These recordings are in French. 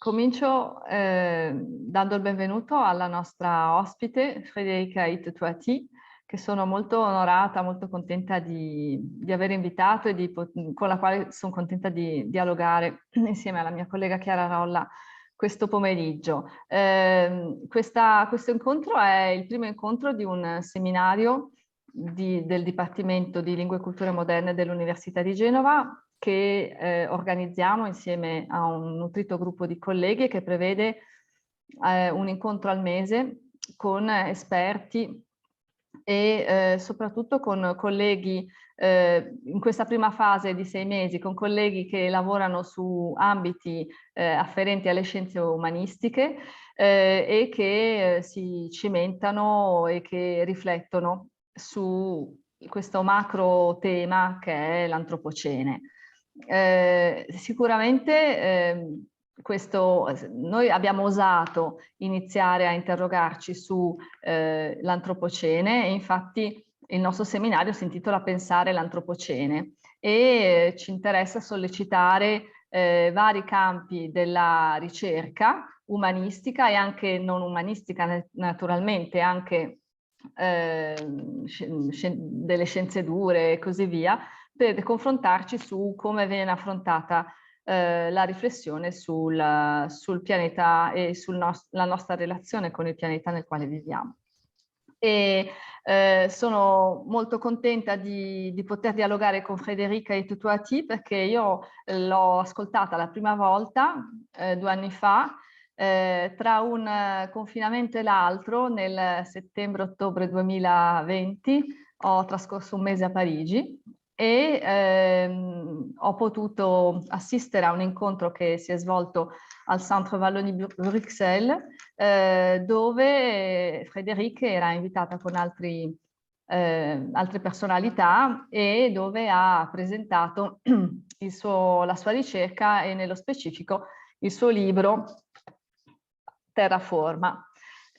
Comincio dando il benvenuto alla nostra ospite Frédérica Itotuati, che sono molto onorata, molto contenta di aver invitato e con la quale sono contenta di dialogare insieme alla mia collega Chiara Rolla questo pomeriggio. Questo incontro è il primo incontro di un seminario del Dipartimento di Lingue e Culture Moderne dell'Università di Genova, che organizziamo insieme a un nutrito gruppo di colleghi che prevede un incontro al mese con esperti e soprattutto con colleghi in questa prima fase di 6 mesi, con colleghi che lavorano su ambiti afferenti alle scienze umanistiche e che si cimentano e che riflettono su questo macro tema che è l'antropocene. Sicuramente noi abbiamo osato iniziare a interrogarci su l'antropocene e infatti il nostro seminario si intitola Pensare l'antropocene e ci interessa sollecitare vari campi della ricerca umanistica e anche non umanistica naturalmente, anche delle scienze dure e così via, per confrontarci su come viene affrontata la riflessione sul pianeta e sulla nostra relazione con il pianeta nel quale viviamo. E sono molto contenta di poter dialogare con Frédérica Itotuati perché io l'ho ascoltata la prima volta 2 anni fa tra un confinamento e l'altro nel settembre-ottobre 2020 ho trascorso un mese a Parigi e ho potuto assistere a un incontro che si è svolto al Centre Wallonie-Bruxelles dove Frédéric era invitata con altre personalità e dove ha presentato la sua ricerca e nello specifico il suo libro Terraforma.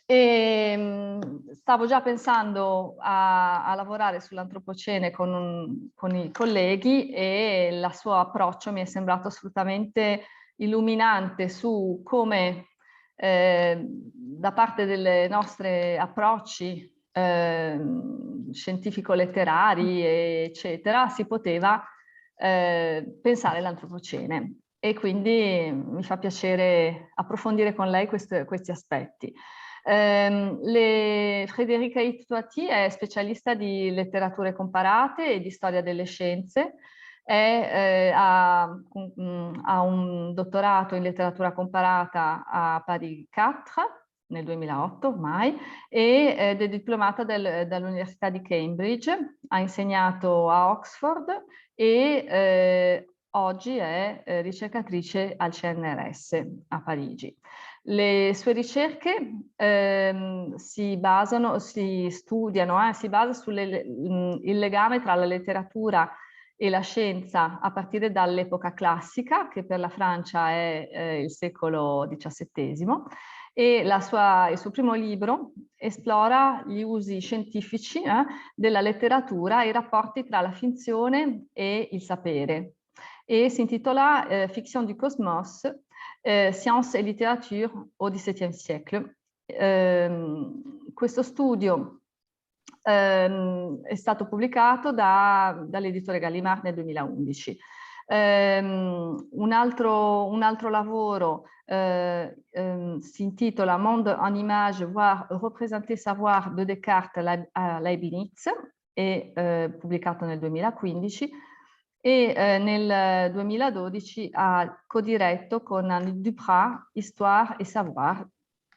E stavo già pensando a lavorare sull'antropocene con i colleghi e il suo approccio mi è sembrato assolutamente illuminante su come da parte dei nostri approcci scientifico-letterari, eccetera, si poteva pensare l'antropocene. E quindi mi fa piacere approfondire con lei questi aspetti. Frédérica Itotuati è specialista di letterature comparate e di storia delle scienze. Ha un dottorato in letteratura comparata a Paris 4 nel 2008 ormai ed è diplomata dall'Università di Cambridge, ha insegnato a Oxford e oggi è ricercatrice al CNRS a Parigi. Le sue ricerche si basano sul legame tra la letteratura e la scienza a partire dall'epoca classica, che per la Francia è il secolo XVII, e il suo primo libro esplora gli usi scientifici della letteratura e i rapporti tra la finzione e il sapere. E si intitola Fiction du Cosmos, Science et Littérature au XVIIe siècle. Questo studio è stato pubblicato dall'editore Gallimard nel 2011. Un altro lavoro si intitola Monde en image, voir représenter savoir de Descartes a Leibniz, e pubblicato nel 2015. E nel 2012 ha codiretto con Annie Duprat Histoire et Savoir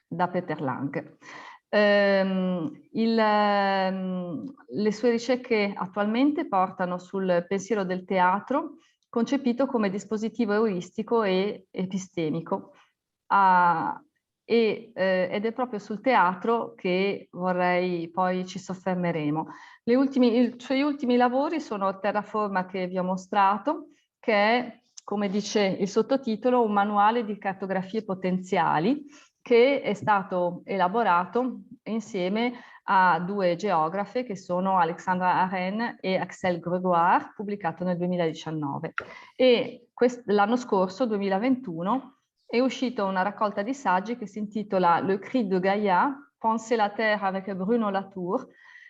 da Peter Lang. Le sue ricerche attualmente portano sul pensiero del teatro concepito come dispositivo euristico e epistemico ed è proprio sul teatro che poi ci soffermeremo. I suoi ultimi lavori sono Terraforma, che vi ho mostrato, che è, come dice il sottotitolo, un manuale di cartografie potenziali che è stato elaborato insieme a 2 geografe che sono Alexandra Arène e Axel Gregoire, pubblicato nel 2019. E l'anno scorso, 2021, è uscita una raccolta di saggi che si intitola Le Cri de Gaïa, Penser la Terre avec Bruno Latour,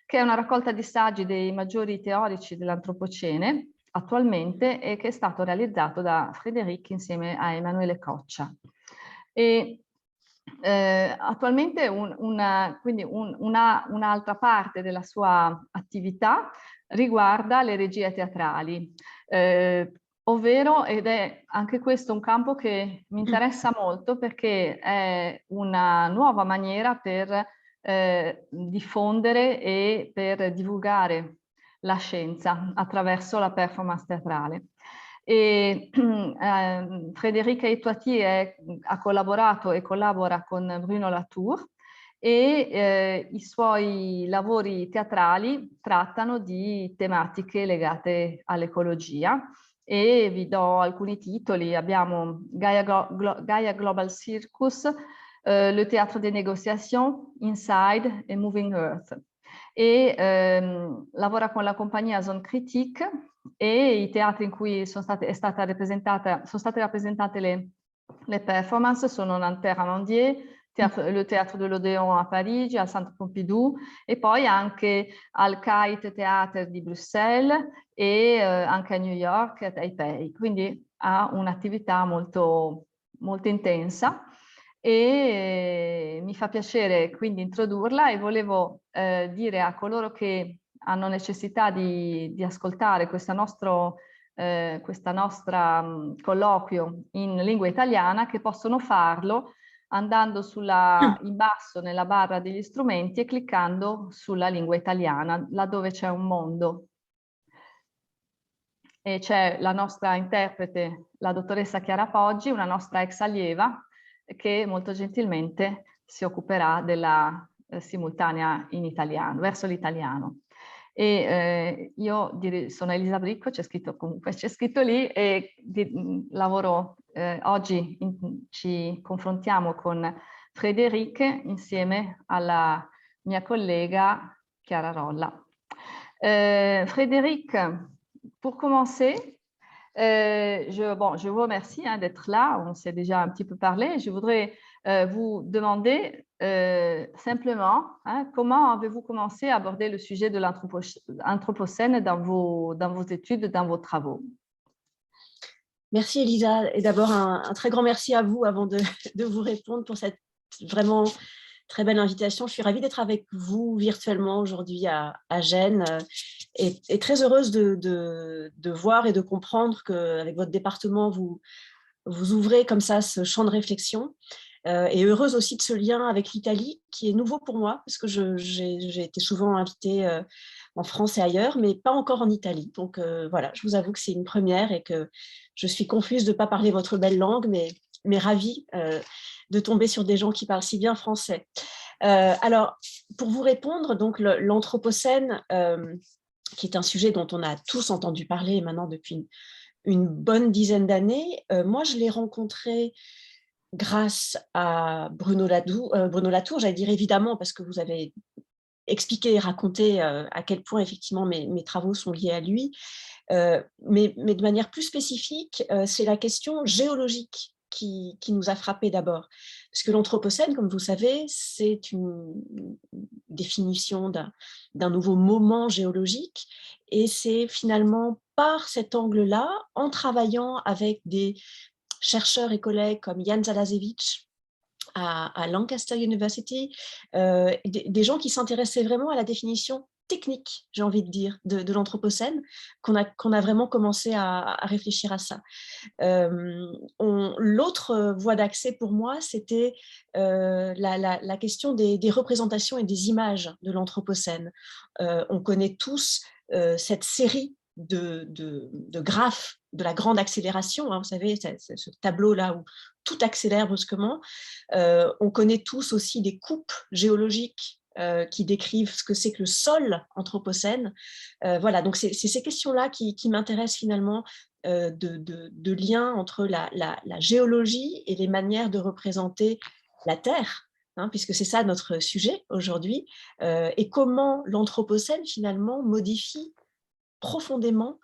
che è una raccolta di saggi dei maggiori teorici dell'antropocene attualmente e che è stato realizzato da Frédéric insieme a Emanuele Coccia. E attualmente un'altra parte della sua attività riguarda le regie teatrali, ovvero, ed è anche questo un campo che mi interessa molto perché è una nuova maniera per diffondere e per divulgare la scienza attraverso la performance teatrale. E Frédéric Aitoiti ha collaborato e collabora con Bruno Latour e i suoi lavori teatrali trattano di tematiche legate all'ecologia e vi do alcuni titoli. Abbiamo Gaia Global Circus, Le Théâtre des Négociations, Inside e Moving Earth. E lavora con la compagnia Zone Critique e i teatri in cui sono state rappresentate le performance sono Nanterre à Mandier, le Théâtre de l'Odéon a Parigi, al Centre Pompidou e poi anche al Kite Theater di Bruxelles e anche a New York e a Taipei. Quindi ha un'attività molto, molto intensa e mi fa piacere quindi introdurla e volevo dire a coloro che hanno necessità di ascoltare questa nostra colloquio in lingua italiana che possono farlo andando in basso nella barra degli strumenti e cliccando sulla lingua italiana, laddove c'è un mondo. E c'è la nostra interprete, la dottoressa Chiara Poggi, una nostra ex allieva, che molto gentilmente si occuperà della simultanea in italiano, verso l'italiano. E io sono Elisa Bricco, c'è scritto lì, e lavoro oggi, ci confrontiamo con Frédéric insieme alla mia collega Chiara Rolla. Frédéric, pour commencer, je vous remercie d'être là. On s'est déjà un petit peu parlé. Je voudrais vous demander simplement comment avez-vous commencé à aborder le sujet de l'anthropocène dans vos études, dans vos travaux. Merci Elisa. Et d'abord un très grand merci à vous avant de vous répondre pour cette vraiment très belle invitation. Je suis ravie d'être avec vous virtuellement aujourd'hui à Gênes et très heureuse de voir et de comprendre qu'avec votre département, vous ouvrez comme ça ce champ de réflexion. Et heureuse aussi de ce lien avec l'Italie qui est nouveau pour moi parce que j'ai été souvent invitée en France et ailleurs, mais pas encore en Italie. Donc voilà, je vous avoue que c'est une première et que je suis confuse de ne pas parler votre belle langue, mais ravie de tomber sur des gens qui parlent si bien français. Alors, pour vous répondre, donc l'Anthropocène, qui est un sujet dont on a tous entendu parler maintenant depuis une bonne dizaine d'années, moi je l'ai rencontré grâce à Bruno Latour, j'allais dire évidemment parce que vous avez expliqué et raconté à quel point effectivement mes travaux sont liés à lui, mais de manière plus spécifique, c'est la question géologique qui nous a frappé d'abord. Parce que l'Anthropocène, comme vous savez, c'est une définition d'un nouveau moment géologique et c'est finalement par cet angle-là, en travaillant avec des chercheurs et collègues comme Jan Zalazewicz à Lancaster University, des gens qui s'intéressaient vraiment à la définition technique, j'ai envie de dire, de l'Anthropocène, qu'on a vraiment commencé à réfléchir à ça. L'autre voie d'accès pour moi, c'était la question des représentations et des images de l'Anthropocène. On connaît tous cette série de graphes de la grande accélération, vous savez, ce tableau-là où tout accélère brusquement. On connaît tous aussi des coupes géologiques qui décrivent ce que c'est que le sol anthropocène. Voilà, donc c'est ces questions-là qui m'intéressent finalement, de lien entre la géologie et les manières de représenter la Terre, puisque c'est ça notre sujet aujourd'hui, et comment l'Anthropocène finalement modifie profondément,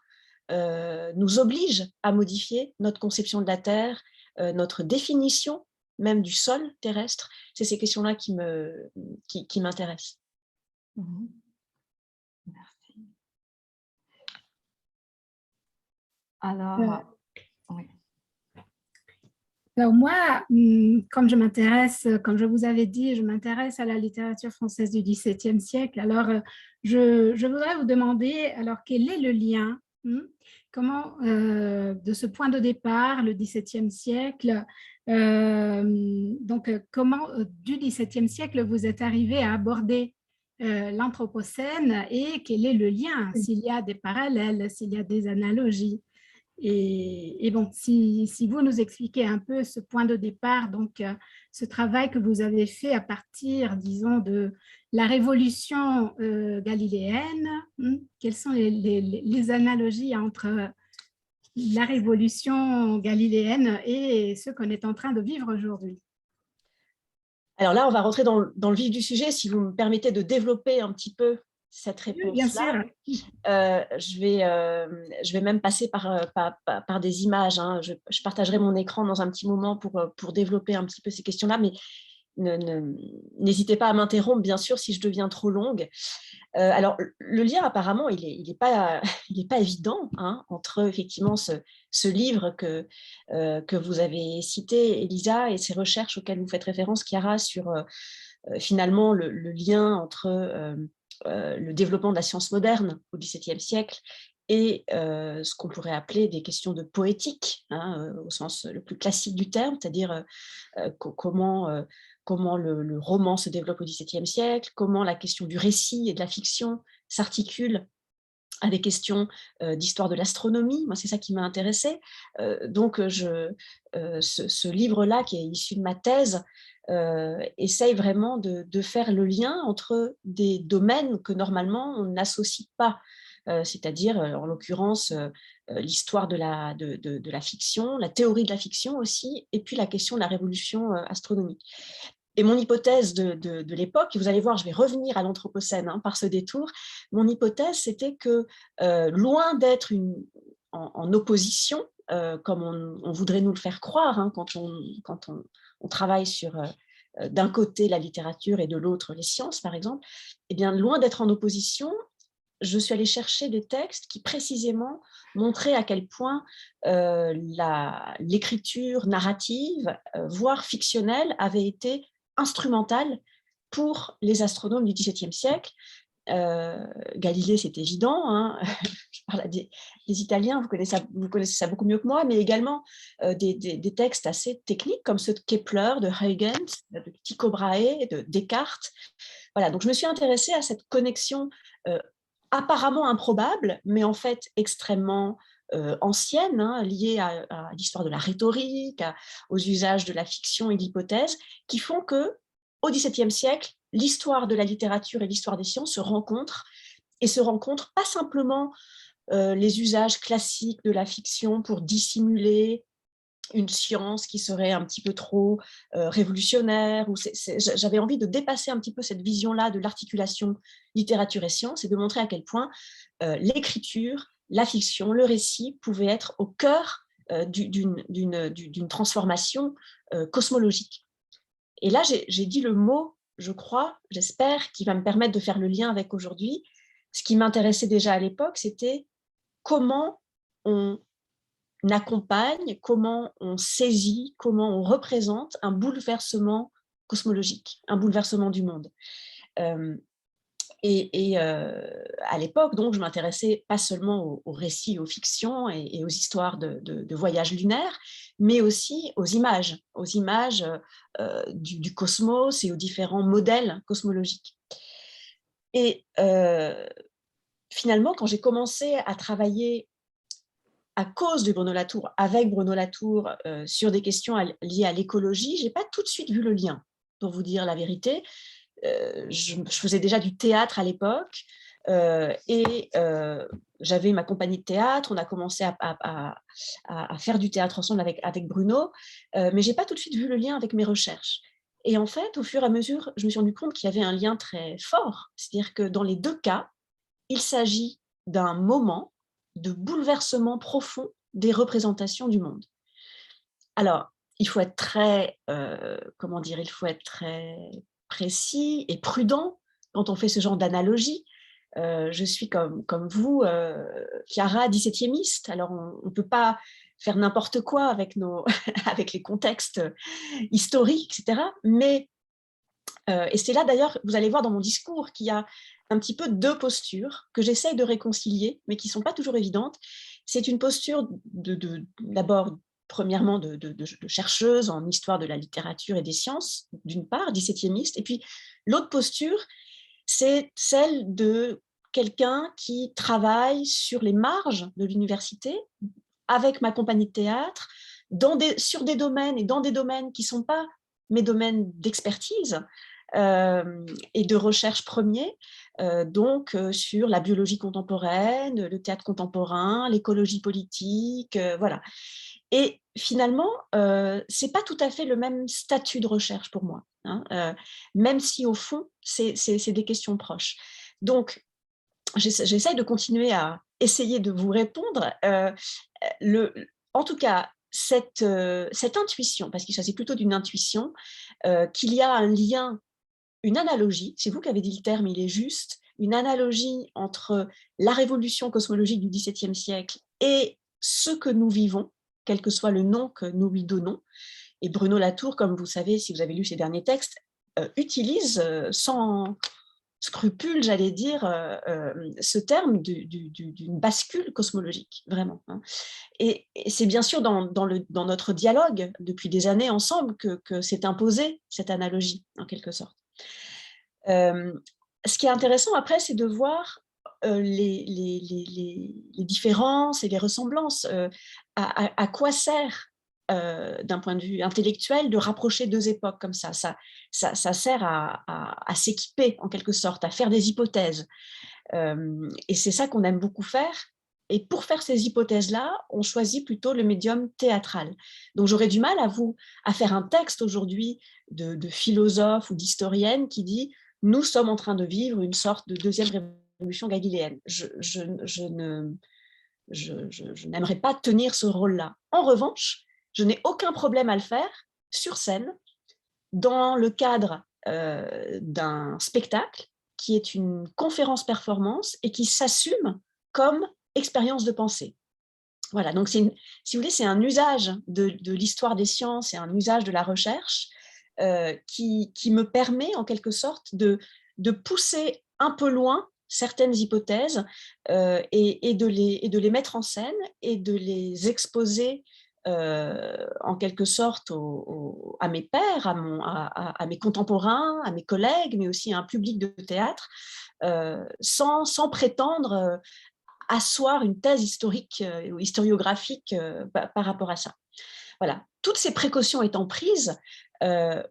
nous oblige à modifier notre conception de la Terre, notre définition même du sol terrestre. C'est ces questions-là qui m'intéressent. Merci. Alors, oui. Alors moi, comme je vous avais dit, je m'intéresse à la littérature française du XVIIe siècle. Alors, je voudrais vous demander, alors, quel est le lien comment, de ce point de départ, le XVIIe siècle, donc comment du XVIIe siècle vous êtes arrivé à aborder l'Anthropocène et quel est le lien, s'il y a des parallèles, s'il y a des analogies. Et bon, si vous nous expliquez un peu ce point de départ, donc ce travail que vous avez fait à partir, disons, de la révolution galiléenne, quelles sont les analogies entre la révolution galiléenne et ce qu'on est en train de vivre aujourd'hui? Alors là, on va rentrer dans le vif du sujet, si vous me permettez de développer un petit peu cette réponse-là. Bien sûr. Je vais même passer par des images. Hein. Je partagerai mon écran dans un petit moment pour développer un petit peu ces questions-là, mais n'hésitez pas à m'interrompre, bien sûr, si je deviens trop longue. Alors, le lien, apparemment, il est pas évident hein, entre, effectivement, ce livre que vous avez cité, Elisa, et ces recherches auxquelles vous faites référence, Chiara, sur finalement le lien entre le développement de la science moderne au XVIIe siècle et ce qu'on pourrait appeler des questions de poétique, hein, au sens le plus classique du terme, c'est-à-dire comment le roman se développe au XVIIe siècle, comment la question du récit et de la fiction s'articule à des questions d'histoire de l'astronomie. Moi, c'est ça qui m'a intéressée. Donc, ce livre-là, qui est issu de ma thèse, essaye vraiment de faire le lien entre des domaines que normalement on n'associe pas, c'est-à-dire en l'occurrence l'histoire de la fiction, la théorie de la fiction aussi, et puis la question de la révolution astronomique. Et mon hypothèse de l'époque, et vous allez voir, je vais revenir à l'Anthropocène hein, par ce détour, mon hypothèse c'était que loin d'être en opposition, comme on voudrait nous le faire croire hein, quand on travaille sur d'un côté la littérature et de l'autre les sciences par exemple, eh bien loin d'être en opposition, je suis allée chercher des textes qui précisément montraient à quel point l'écriture narrative, voire fictionnelle, avait été instrumentale pour les astronomes du XVIIe siècle. Galilée, c'est évident, hein. Je parle des Italiens, vous connaissez ça beaucoup mieux que moi, mais également des textes assez techniques comme ceux de Kepler, de Huygens, de Tycho Brahe, de Descartes. Voilà, donc je me suis intéressée à cette connexion apparemment improbable, mais en fait extrêmement ancienne, hein, liée à l'histoire de la rhétorique, aux usages de la fiction et de l'hypothèse, qui font qu'au XVIIe siècle, l'histoire de la littérature et l'histoire des sciences se rencontrent, et se rencontrent pas simplement les usages classiques de la fiction pour dissimuler une science qui serait un petit peu trop révolutionnaire. J'avais envie de dépasser un petit peu cette vision-là de l'articulation littérature et science et de montrer à quel point l'écriture, la fiction, le récit pouvaient être au cœur d'une transformation cosmologique. Et là, j'ai dit le mot, je crois, j'espère, qui va me permettre de faire le lien avec aujourd'hui. Ce qui m'intéressait déjà à l'époque, c'était comment on accompagne, comment on saisit, comment on représente un bouleversement cosmologique, un bouleversement du monde. À l'époque, donc, je m'intéressais pas seulement aux récits, aux fictions et aux histoires de voyages lunaires, mais aussi aux images du cosmos et aux différents modèles cosmologiques. Et finalement, quand j'ai commencé à travailler à cause de Bruno Latour, avec Bruno Latour, sur des questions liées à l'écologie, je n'ai pas tout de suite vu le lien, pour vous dire la vérité. Je faisais déjà du théâtre à l'époque, et j'avais ma compagnie de théâtre, on a commencé à faire du théâtre ensemble avec Bruno, mais je n'ai pas tout de suite vu le lien avec mes recherches. Et en fait, au fur et à mesure, je me suis rendu compte qu'il y avait un lien très fort, c'est-à-dire que dans les deux cas, il s'agit d'un moment de bouleversement profond des représentations du monde. Alors, il faut être très, comment dire, il faut être très précis et prudent quand on fait ce genre d'analogie. Je suis comme vous, Chiara, 17e. Alors, on ne peut pas faire n'importe quoi avec, avec les contextes historiques, etc. Mais, et c'est là d'ailleurs, vous allez voir dans mon discours qu'il y a un petit peu deux postures que j'essaye de réconcilier, mais qui ne sont pas toujours évidentes. C'est une posture d'abord, premièrement, de chercheuse en histoire de la littérature et des sciences, d'une part, 17e, et puis l'autre posture, c'est celle de quelqu'un qui travaille sur les marges de l'université, avec ma compagnie de théâtre, sur des domaines et dans des domaines qui ne sont pas mes domaines d'expertise et de recherche premiers, donc sur la biologie contemporaine, le théâtre contemporain, l'écologie politique, voilà. Et finalement, ce n'est pas tout à fait le même statut de recherche pour moi, hein, même si au fond, c'est des questions proches. Donc, j'essaye de continuer à essayer de vous répondre. En tout cas, cette intuition, parce qu'il s'agit plutôt d'une intuition, qu'il y a un lien, une analogie, c'est vous qui avez dit le terme, il est juste, une analogie entre la révolution cosmologique du XVIIe siècle et ce que nous vivons, quel que soit le nom que nous lui donnons. Et Bruno Latour, comme vous savez, si vous avez lu ses derniers textes, utilise sans scrupule, j'allais dire, ce terme d'une bascule cosmologique, vraiment. Hein. Et c'est bien sûr dans notre dialogue depuis des années ensemble que s'est imposée cette analogie, en quelque sorte. Ce qui est intéressant après, c'est de voir les différences et les ressemblances. À quoi sert, d'un point de vue intellectuel, de rapprocher deux époques comme ça? Ça sert à s'équiper, en quelque sorte, à faire des hypothèses. Et c'est ça qu'on aime beaucoup faire. Et pour faire ces hypothèses-là, on choisit plutôt le médium théâtral. Donc j'aurais du mal à faire un texte aujourd'hui de philosophe ou d'historienne qui dit « Nous sommes en train de vivre une sorte de deuxième révolution galiléenne ». Je n'aimerais pas tenir ce rôle-là. En revanche, je n'ai aucun problème à le faire sur scène, dans le cadre d'un spectacle qui est une conférence-performance et qui s'assume comme expérience de pensée. Voilà, donc si vous voulez, c'est un usage de l'histoire des sciences et un usage de la recherche qui me permet en quelque sorte de pousser un peu loin certaines hypothèses et de les mettre en scène et de les exposer en quelque sorte à mes pairs, à mes contemporains, à mes collègues, mais aussi à un public de théâtre, sans prétendre asseoir une thèse historique ou historiographique par rapport à ça. Voilà. Toutes ces précautions étant prises,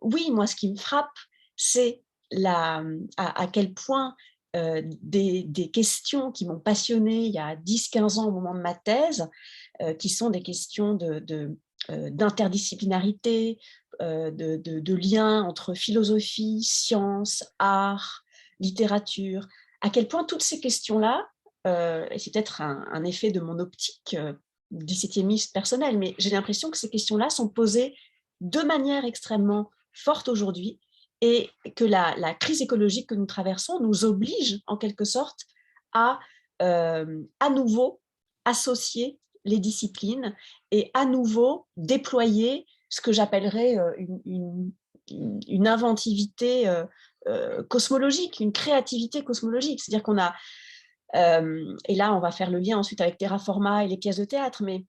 oui, moi, ce qui me frappe, c'est à quel point des questions qui m'ont passionnée il y a 10-15 ans au moment de ma thèse, qui sont des questions d'interdisciplinarité, de lien entre philosophie, science, art, littérature, à quel point toutes ces questions-là, et c'est peut-être un effet de mon optique 17e personnelle, mais j'ai l'impression que ces questions-là sont posées de manière extrêmement forte aujourd'hui et que la crise écologique que nous traversons nous oblige en quelque sorte à nouveau associer les disciplines et à nouveau déployer ce que j'appellerais une inventivité cosmologique, une créativité cosmologique. C'est-à-dire qu'on a, et là on va faire le lien ensuite avec Terraforma et les pièces de théâtre, mais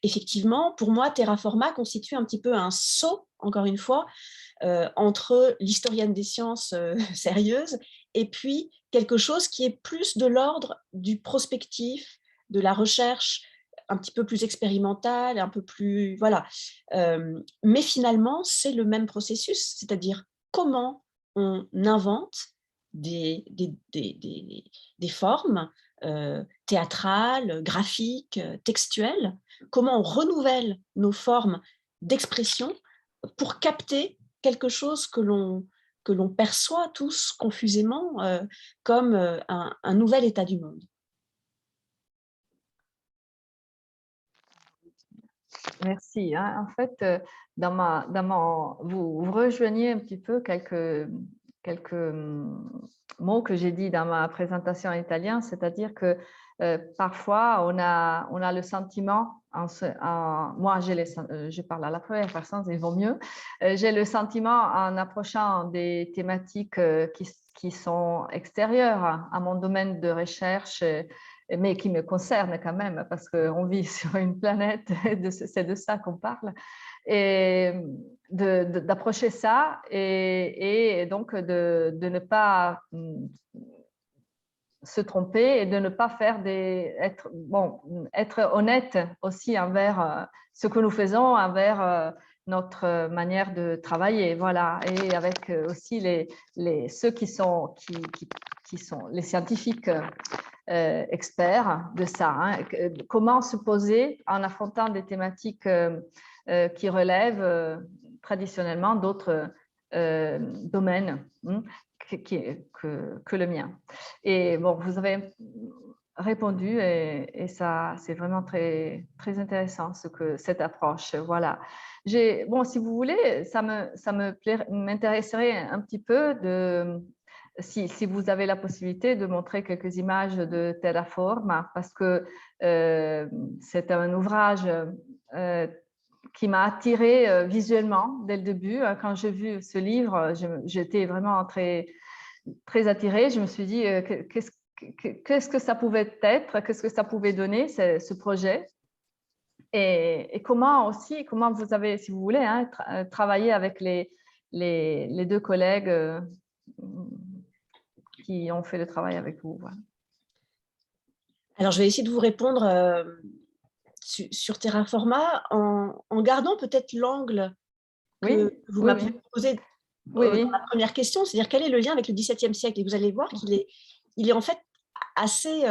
effectivement, pour moi, Terraforma constitue un petit peu un saut, encore une fois, entre l'historienne des sciences sérieuse et puis quelque chose qui est plus de l'ordre du prospectif, de la recherche un petit peu plus expérimentale, un peu plus… Voilà. Mais finalement, c'est le même processus, c'est-à-dire comment on invente des formes théâtrales, graphiques, textuelles, comment on renouvelle nos formes d'expression pour capter quelque chose que l'on perçoit tous confusément comme un nouvel état du monde. Merci. En fait, vous rejoignez un petit peu quelques mots que j'ai dit dans ma présentation en italien, c'est-à-dire que parfois on a le sentiment, moi je parle à la première personne, il vaut mieux, j'ai le sentiment en approchant des thématiques qui sont extérieures à mon domaine de recherche, mais qui me concernent quand même, parce qu'on vit sur une planète, c'est de ça qu'on parle, et d'approcher ça et donc de ne pas se tromper et de ne pas faire être honnête aussi envers ce que nous faisons, envers notre manière de travailler, voilà, et avec aussi ceux qui sont les scientifiques experts de ça. Comment se poser en affrontant des thématiques qui relèvent traditionnellement d'autres domaines que le mien. Et bon, vous avez répondu et ça, c'est vraiment très, très intéressant cette approche. Voilà. Bon, si vous voulez, ça m'intéresserait un petit peu si vous avez la possibilité de montrer quelques images de Terraforma, parce que c'est un ouvrage qui m'a attirée visuellement dès le début. Quand j'ai vu ce livre, j'étais vraiment très, très attirée. Je me suis dit, qu'est-ce que ça pouvait être, qu'est-ce que ça pouvait donner, ce projet, et comment vous avez, si vous voulez, travaillé avec les deux collègues qui ont fait le travail avec vous. Voilà. Alors, je vais essayer de vous répondre sur Terraforma en gardant peut-être l'angle que vous m'avez posé dans la première question, c'est-à-dire quel est le lien avec le XVIIe siècle. Et vous allez voir qu'il est en fait assez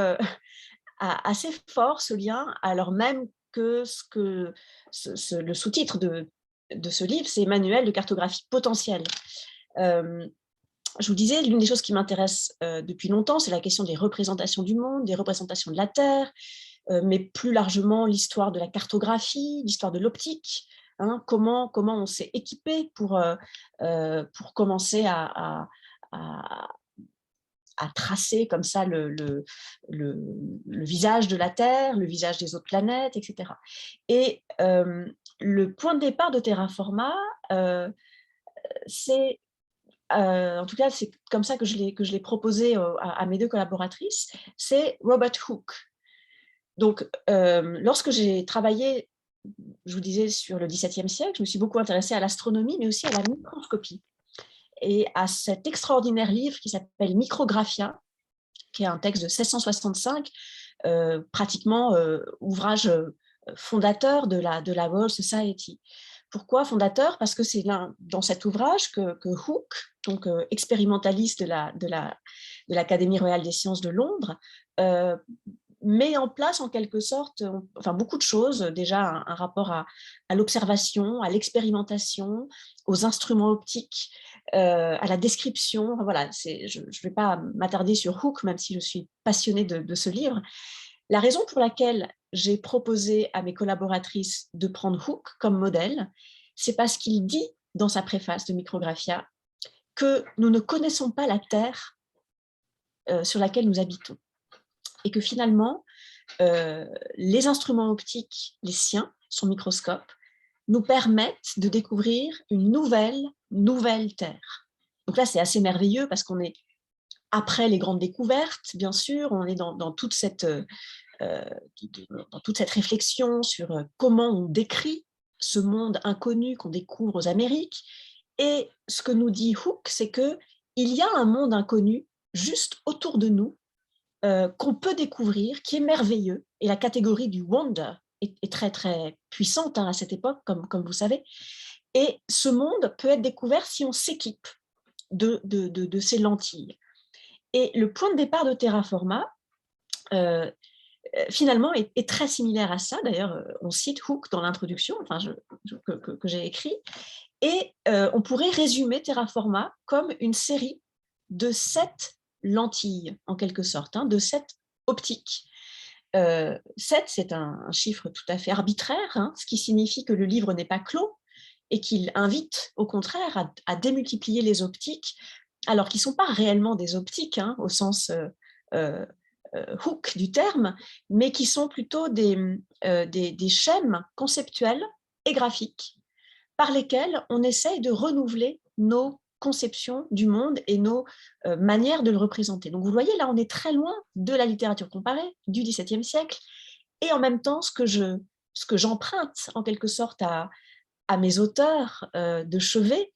fort, ce lien, alors même que le sous-titre de ce livre, c'est Manuel de cartographie potentielle. Je vous disais, l'une des choses qui m'intéresse depuis longtemps, c'est la question des représentations du monde, des représentations de la Terre, mais plus largement l'histoire de la cartographie, l'histoire de l'optique, comment on s'est équipé pour commencer à tracer comme ça le visage de la Terre, le visage des autres planètes, etc. Et le point de départ de Terraforma, c'est en tout cas, c'est comme ça que je l'ai proposé à mes deux collaboratrices, c'est Robert Hooke. Donc, lorsque j'ai travaillé, je vous disais, sur le XVIIe siècle, je me suis beaucoup intéressée à l'astronomie, mais aussi à la microscopie. Et à cet extraordinaire livre qui s'appelle Micrographia, qui est un texte de 1665, pratiquement ouvrage fondateur de la Royal Society. Pourquoi fondateur? Parce que c'est dans cet ouvrage que Hooke, donc expérimentaliste de l'Académie royale des sciences de Londres, met en place en quelque sorte beaucoup de choses, déjà un rapport à l'observation, à l'expérimentation, aux instruments optiques, à la description. Voilà, je ne vais pas m'attarder sur Hooke, même si je suis passionnée de ce livre. La raison pour laquelle j'ai proposé à mes collaboratrices de prendre Hooke comme modèle, c'est parce qu'il dit dans sa préface de Micrographia que nous ne connaissons pas la Terre sur laquelle nous habitons. Et que finalement, les instruments optiques, les siens, son microscope, nous permettent de découvrir une nouvelle Terre. Donc là, c'est assez merveilleux parce qu'on est après les grandes découvertes, bien sûr, on est dans toute cette réflexion sur comment on décrit ce monde inconnu qu'on découvre aux Amériques. Et ce que nous dit Hooke, c'est qu'il y a un monde inconnu juste autour de nous, qu'on peut découvrir, qui est merveilleux. Et la catégorie du wonder est très, très puissante à cette époque, comme vous savez. Et ce monde peut être découvert si on s'équipe de ces lentilles. Et le point de départ de Terraforma, finalement, est très similaire à ça. D'ailleurs, on cite Hooke dans l'introduction que j'ai écrit. Et on pourrait résumer Terraforma comme une série de 7 lentilles, en quelque sorte, de 7 optiques. 7, c'est un chiffre tout à fait arbitraire, hein, ce qui signifie que le livre n'est pas clos et qu'il invite au contraire à démultiplier les optiques, alors qu'ils ne sont pas réellement des optiques, hein, au sens hook du terme, mais qui sont plutôt des schèmes conceptuels et graphiques par lesquels on essaye de renouveler nos conceptions du monde et nos manières de le représenter. Donc vous voyez, là, on est très loin de la littérature comparée du XVIIe siècle, et en même temps, ce que j'emprunte en quelque sorte à mes auteurs de chevet,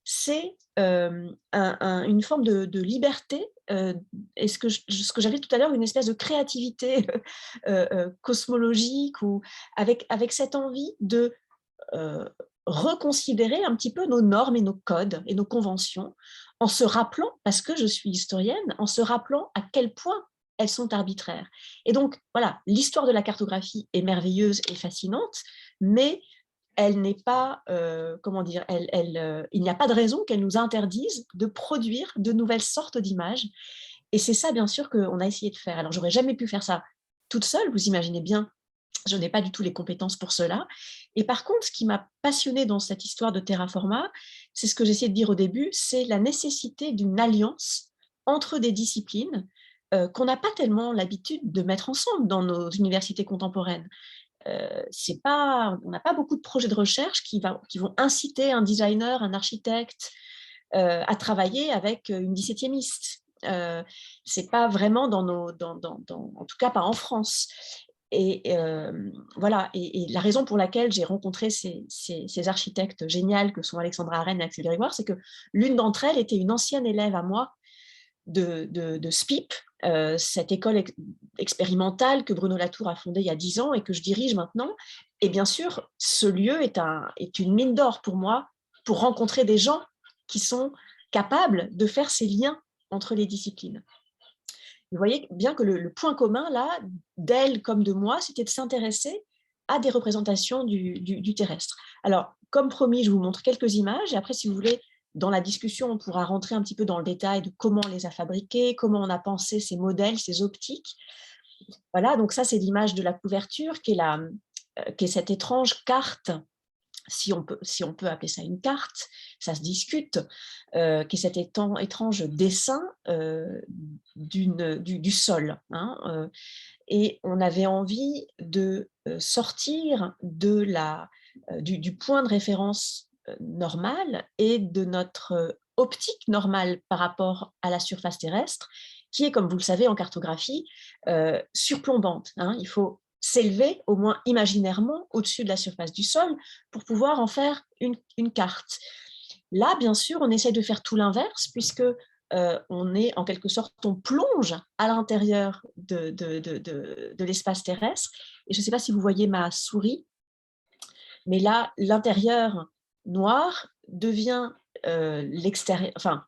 c'est une forme de liberté, et ce que j'appelais tout à l'heure une espèce de créativité cosmologique, ou avec cette envie de reconsidérer un petit peu nos normes et nos codes et nos conventions, en se rappelant, parce que je suis historienne, en se rappelant à quel point elles sont arbitraires. Et donc, voilà, l'histoire de la cartographie est merveilleuse et fascinante, mais elle n'est pas, comment dire, il n'y a pas de raison qu'elle nous interdise de produire de nouvelles sortes d'images. Et c'est ça, bien sûr, qu'on a essayé de faire. Alors, j'aurais jamais pu faire ça toute seule, vous imaginez bien, je n'ai pas du tout les compétences pour cela. Et par contre, ce qui m'a passionnée dans cette histoire de Terraforma, c'est ce que j'essayais de dire au début, c'est la nécessité d'une alliance entre des disciplines qu'on n'a pas tellement l'habitude de mettre ensemble dans nos universités contemporaines. On n'a pas beaucoup de projets de recherche qui vont inciter un designer, un architecte à travailler avec une 17e. C'est pas vraiment en tout cas pas en France. Et voilà, et la raison pour laquelle j'ai rencontré ces architectes géniales que sont Alexandra Arène et Axel Grégoire, c'est que l'une d'entre elles était une ancienne élève à moi de SPIP, cette école expérimentale que Bruno Latour a fondée il y a 10 ans et que je dirige maintenant. Et bien sûr, ce lieu est une mine d'or pour moi, pour rencontrer des gens qui sont capables de faire ces liens entre les disciplines. Vous voyez bien que le point commun, là, d'elle comme de moi, c'était de s'intéresser à des représentations du terrestre. Alors, comme promis, je vous montre quelques images, et après, si vous voulez, dans la discussion, on pourra rentrer un petit peu dans le détail de comment on les a fabriqués, comment on a pensé ces modèles, ces optiques. Voilà, donc ça, c'est l'image de la couverture, qui est cette étrange carte, si on peut appeler ça une carte, ça se discute, qui est cet étrange dessin du sol. Hein, et on avait envie de sortir du point de référence normal et de notre optique normale par rapport à la surface terrestre, qui est, comme vous le savez en cartographie, surplombante. Hein. Il faut s'élever, au moins imaginairement, au-dessus de la surface du sol pour pouvoir en faire une carte. Là, bien sûr, on essaie de faire tout l'inverse, puisque on est, en quelque sorte, on plonge à l'intérieur de l'espace terrestre. Et je ne sais pas si vous voyez ma souris, mais là, l'intérieur noir devient l'extérieur, enfin,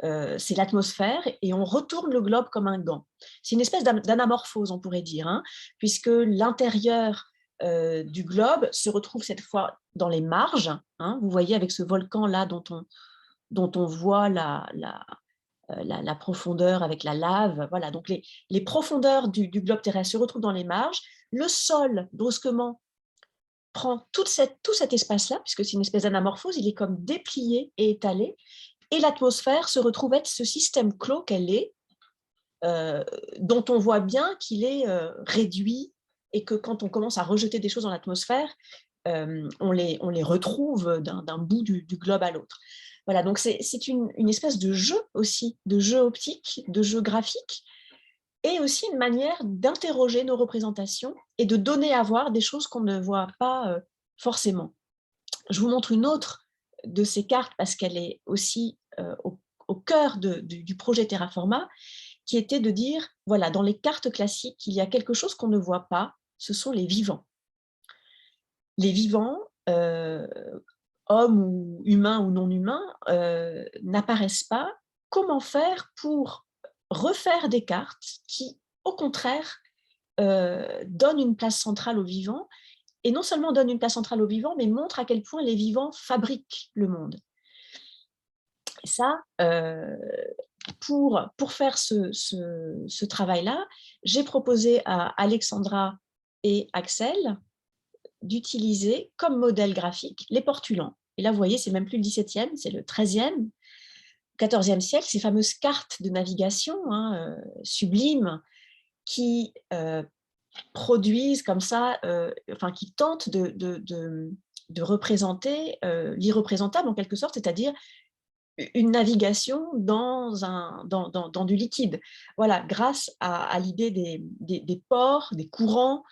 c'est l'atmosphère, et on retourne le globe comme un gant. C'est une espèce d'anamorphose, on pourrait dire, hein, puisque l'intérieur du globe se retrouve cette fois dans les marges. Hein, vous voyez avec ce volcan-là dont on voit la profondeur avec la lave. Voilà, donc les profondeurs du globe terrestre se retrouvent dans les marges. Le sol, brusquement, prend tout cet espace-là, puisque c'est une espèce d'anamorphose, il est comme déplié et étalé, et l'atmosphère se retrouve être ce système clos qu'elle est, dont on voit bien qu'il est réduit, et que quand on commence à rejeter des choses dans l'atmosphère, on les retrouve d'un bout du globe à l'autre. Voilà, donc c'est une espèce de jeu aussi, de jeu optique, de jeu graphique, et aussi une manière d'interroger nos représentations et de donner à voir des choses qu'on ne voit pas forcément. Je vous montre une autre de ces cartes, parce qu'elle est aussi au cœur du projet Terraforma, qui était de dire, voilà, dans les cartes classiques, il y a quelque chose qu'on ne voit pas, ce sont les vivants. Les vivants, hommes ou humains ou non humains, n'apparaissent pas. Comment faire pour refaire des cartes qui, au contraire, donnent une place centrale aux vivants, et non seulement donnent une place centrale aux vivants, mais montrent à quel point les vivants fabriquent le monde. Et ça, pour faire ce travail-là, j'ai proposé à Alexandra et Axel d'utiliser comme modèle graphique les portulans. Et là, vous voyez, c'est même plus le XVIIe, c'est le XIIIe, XIVe siècle, ces fameuses cartes de navigation sublimes qui produisent comme ça, qui tentent de représenter l'irreprésentable en quelque sorte, c'est-à-dire une navigation dans du liquide. Voilà, grâce à l'idée des ports, des courants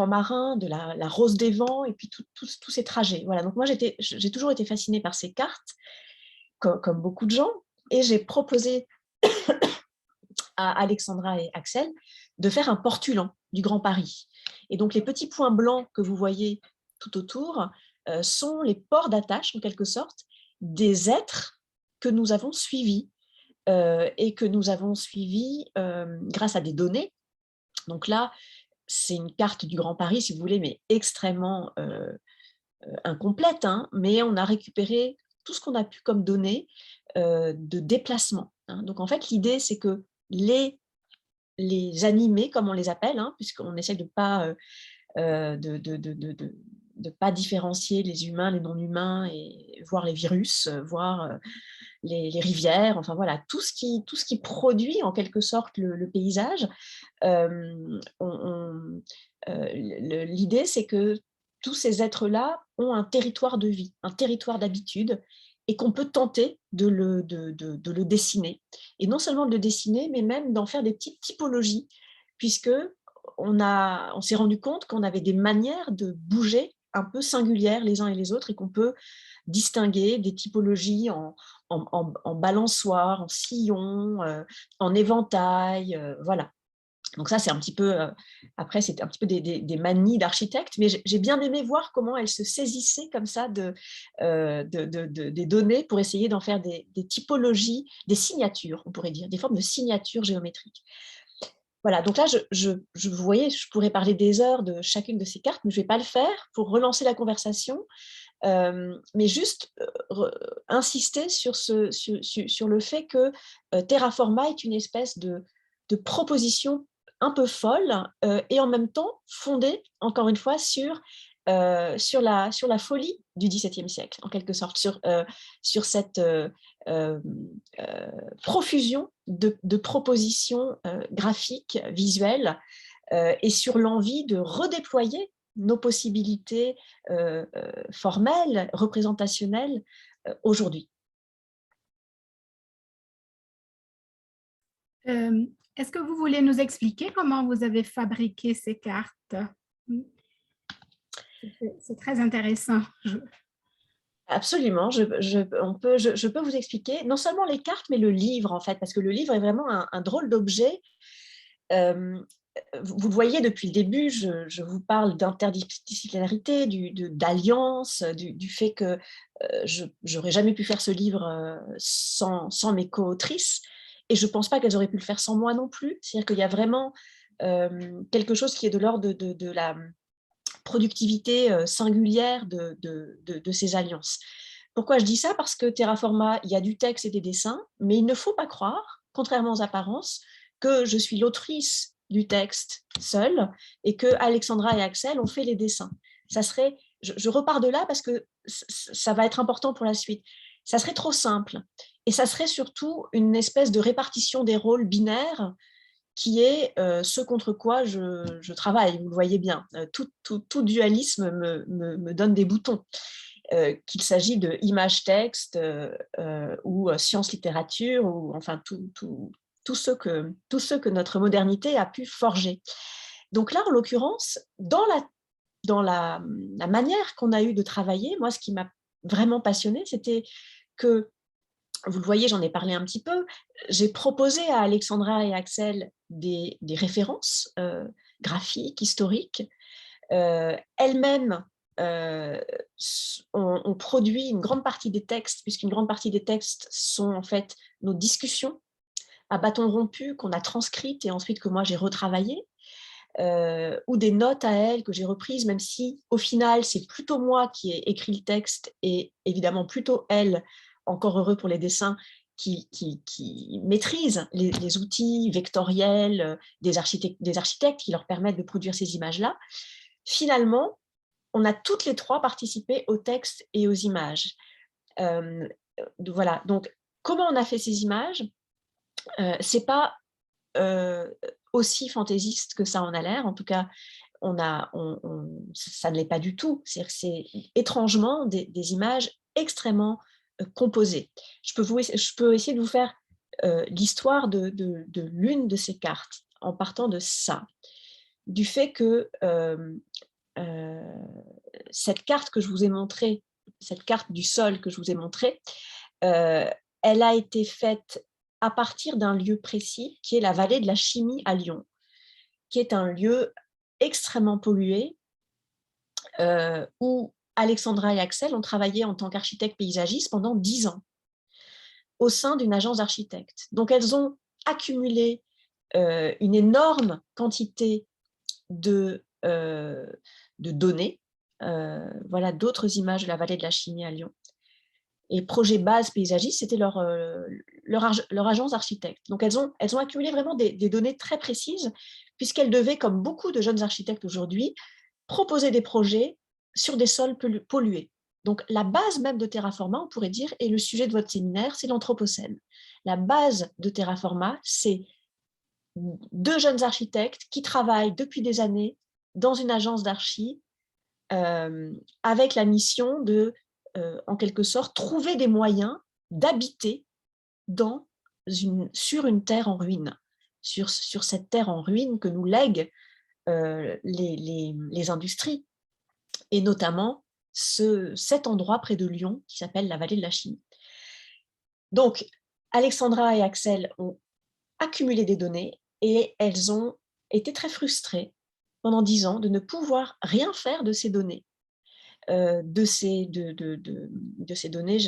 marins, de la rose des vents, et puis tous ces trajets. Voilà, donc moi, j'ai toujours été fascinée par ces cartes, comme beaucoup de gens, et j'ai proposé à Alexandra et Axel de faire un portulan du Grand Paris. Et donc, les petits points blancs que vous voyez tout autour sont les ports d'attache, en quelque sorte, des êtres que nous avons suivis et que nous avons suivis grâce à des données. Donc là, c'est une carte du Grand Paris, si vous voulez, mais extrêmement incomplète, hein, mais on a récupéré tout ce qu'on a pu comme données de déplacement. Hein. Donc en fait, l'idée, c'est que les animés, comme on les appelle, hein, puisqu'on essaie de ne pas différencier les humains, les non-humains, et voir les virus, voir les rivières, enfin voilà, tout ce qui produit en quelque sorte le paysage. L'idée, c'est que tous ces êtres-là ont un territoire de vie, un territoire d'habitude, et qu'on peut tenter de le dessiner. Et non seulement de le dessiner, mais même d'en faire des petites typologies, puisque on s'est rendu compte qu'on avait des manières de bouger un peu singulières les uns et les autres, et qu'on peut distinguer des typologies en balançoire, en sillon, en éventail, voilà. Donc ça, c'est un petit peu, après, c'est un petit peu des manies d'architecte, mais j'ai bien aimé voir comment elle se saisissait comme ça des données pour essayer d'en faire des typologies, des signatures, on pourrait dire, des formes de signatures géométriques. Voilà, donc là, vous voyez, je pourrais parler des heures de chacune de ces cartes, mais je ne vais pas le faire pour relancer la conversation, mais juste insister sur le fait que Terraforma est une espèce de proposition un peu folle et en même temps fondée, encore une fois, sur la folie du XVIIe siècle, en quelque sorte, sur cette profusion de propositions graphiques, visuelles, et sur l'envie de redéployer nos possibilités formelles, représentationnelles aujourd'hui. Est-ce que vous voulez nous expliquer comment vous avez fabriqué ces cartes? C'est très intéressant. Absolument, je peux vous expliquer non seulement les cartes, mais le livre, en fait, parce que le livre est vraiment un drôle d'objet. Vous le voyez depuis le début, je vous parle d'interdisciplinarité, d'alliance, du fait que je n'aurais jamais pu faire ce livre sans mes co-autrices, et je ne pense pas qu'elles auraient pu le faire sans moi non plus. C'est-à-dire qu'il y a vraiment quelque chose qui est de l'ordre de la productivité singulière de ces alliances. Pourquoi je dis ça? Parce que Terraforma, il y a du texte et des dessins, mais il ne faut pas croire, contrairement aux apparences, que je suis l'autrice du texte seule et que Alexandra et Axel ont fait les dessins. Ça serait, je repars de là parce que ça va être important pour la suite. Ça serait trop simple, et ça serait surtout une espèce de répartition des rôles binaires qui est ce contre quoi je travaille, vous le voyez bien. Tout dualisme me donne des boutons, qu'il s'agit de image-texte ou science-littérature, ou enfin tous ceux que notre modernité a pu forger. Donc là, en l'occurrence, dans la manière qu'on a eu de travailler, moi, ce qui m'a vraiment passionnée, c'était que, vous le voyez, j'en ai parlé un petit peu, j'ai proposé à Alexandra et Axel des références graphiques, historiques. Elles-mêmes ont produit une grande partie des textes, puisqu'une grande partie des textes sont en fait nos discussions à bâton rompu qu'on a transcrites et ensuite que moi j'ai retravaillées, ou des notes à elles que j'ai reprises, même si au final c'est plutôt moi qui ai écrit le texte et évidemment plutôt elles, encore heureux pour les dessins, qui maîtrisent les outils vectoriels des architectes qui leur permettent de produire ces images-là. Finalement, on a toutes les trois participé au texte et aux images. Voilà, donc comment on a fait ces images? C'est pas aussi fantaisiste que ça en a l'air, en tout cas, ça ne l'est pas du tout. C'est étrangement des images extrêmement composées. Je peux essayer de vous faire l'histoire de l'une de ces cartes, en partant de ça, du fait que cette carte que je vous ai montrée, cette carte du sol que je vous ai montrée, elle a été faite à partir d'un lieu précis qui est la vallée de la Chimie à Lyon, qui est un lieu extrêmement pollué où Alexandra et Axel ont travaillé en tant qu'architectes paysagistes pendant 10 ans au sein d'une agence d'architectes. Donc elles ont accumulé une énorme quantité de données, voilà d'autres images de la vallée de la Chimie à Lyon. Et Projet Base Paysagiste, c'était leur agence d'architectes. Donc, elles ont accumulé vraiment des données très précises, puisqu'elles devaient, comme beaucoup de jeunes architectes aujourd'hui, proposer des projets sur des sols pollués. Donc, la base même de Terraforma, on pourrait dire, et le sujet de votre séminaire, c'est l'Anthropocène. La base de Terraforma, c'est 2 jeunes architectes qui travaillent depuis des années dans une agence d'archi avec la mission de en quelque sorte, trouver des moyens d'habiter sur une terre en ruine, sur cette terre en ruine que nous lèguent les industries, et notamment cet endroit près de Lyon qui s'appelle la vallée de la Chimie. Donc, Alexandra et Axel ont accumulé des données et elles ont été très frustrées pendant 10 ans de ne pouvoir rien faire de ces données. De ces données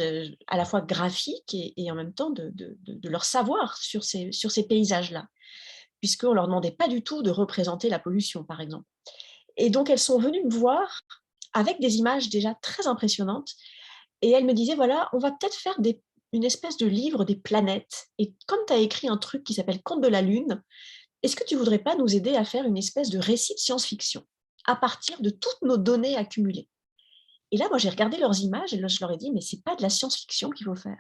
à la fois graphiques et en même temps de leur savoir sur ces paysages-là, puisqu'on ne leur demandait pas du tout de représenter la pollution, par exemple. Et donc, elles sont venues me voir avec des images déjà très impressionnantes, et elles me disaient, voilà, on va peut-être faire une espèce de livre des planètes, et comme tu as écrit un truc qui s'appelle Conte de la Lune, est-ce que tu ne voudrais pas nous aider à faire une espèce de récit de science-fiction à partir de toutes nos données accumulées? Et là, moi, j'ai regardé leurs images et je leur ai dit, mais ce n'est pas de la science-fiction qu'il faut faire.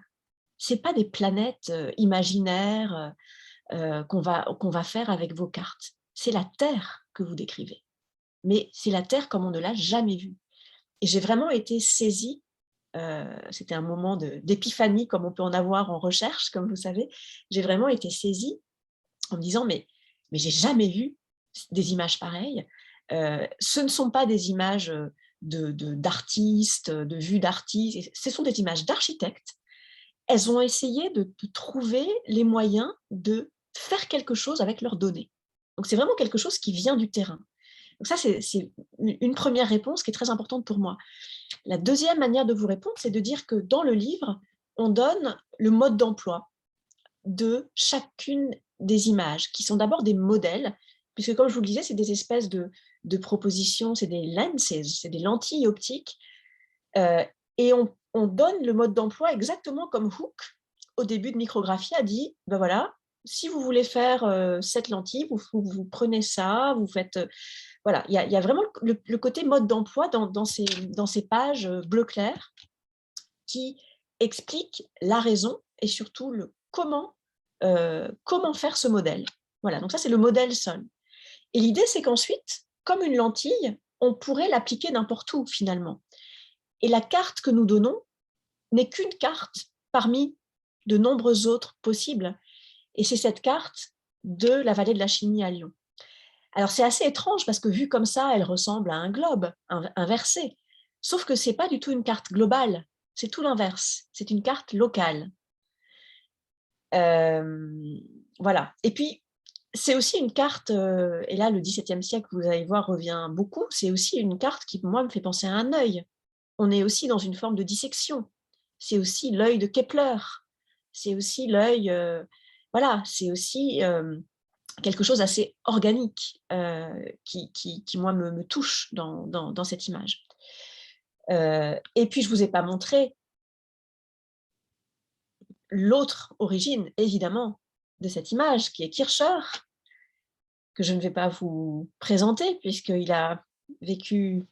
Ce n'est pas des planètes imaginaires qu'on va faire avec vos cartes. C'est la Terre que vous décrivez. Mais c'est la Terre comme on ne l'a jamais vue. Et j'ai vraiment été saisie. C'était un moment d'épiphanie, comme on peut en avoir en recherche, comme vous savez. J'ai vraiment été saisie en me disant, mais j'ai jamais vu des images pareilles. Ce ne sont pas des images d'artistes, de vues d'artistes, ce sont des images d'architectes. Elles ont essayé de trouver les moyens de faire quelque chose avec leurs données. Donc c'est vraiment quelque chose qui vient du terrain. Donc ça, c'est une première réponse qui est très importante pour moi. La deuxième manière de vous répondre, c'est de dire que dans le livre, on donne le mode d'emploi de chacune des images, qui sont d'abord des modèles, puisque comme je vous le disais, c'est des espèces de propositions, c'est des lenses, c'est des lentilles optiques, et on donne le mode d'emploi exactement comme Hooke, au début de Micrographie, a dit, ben voilà, si vous voulez faire cette lentille, vous prenez ça, vous faites... voilà, il y a vraiment le côté mode d'emploi dans ces pages bleu clair qui explique la raison et surtout le comment faire ce modèle. Voilà, donc ça c'est le modèle sol. Et l'idée c'est qu'ensuite, comme une lentille, on pourrait l'appliquer n'importe où finalement. Et la carte que nous donnons n'est qu'une carte parmi de nombreuses autres possibles. Et c'est cette carte de la vallée de la Chimie à Lyon. Alors c'est assez étrange parce que vue comme ça, elle ressemble à un globe inversé. Sauf que ce n'est pas du tout une carte globale, c'est tout l'inverse, c'est une carte locale. Voilà. Et puis, c'est aussi une carte, et là le XVIIe siècle, vous allez voir, revient beaucoup, c'est aussi une carte qui, moi, me fait penser à un œil. On est aussi dans une forme de dissection. C'est aussi l'œil de Kepler. C'est aussi l'œil, voilà, c'est aussi quelque chose d'assez organique qui, moi, me touche dans cette image. Et puis, je ne vous ai pas montré l'autre origine, évidemment, de cette image, qui est Kircher, que je ne vais pas vous présenter, puisqu'il a vécu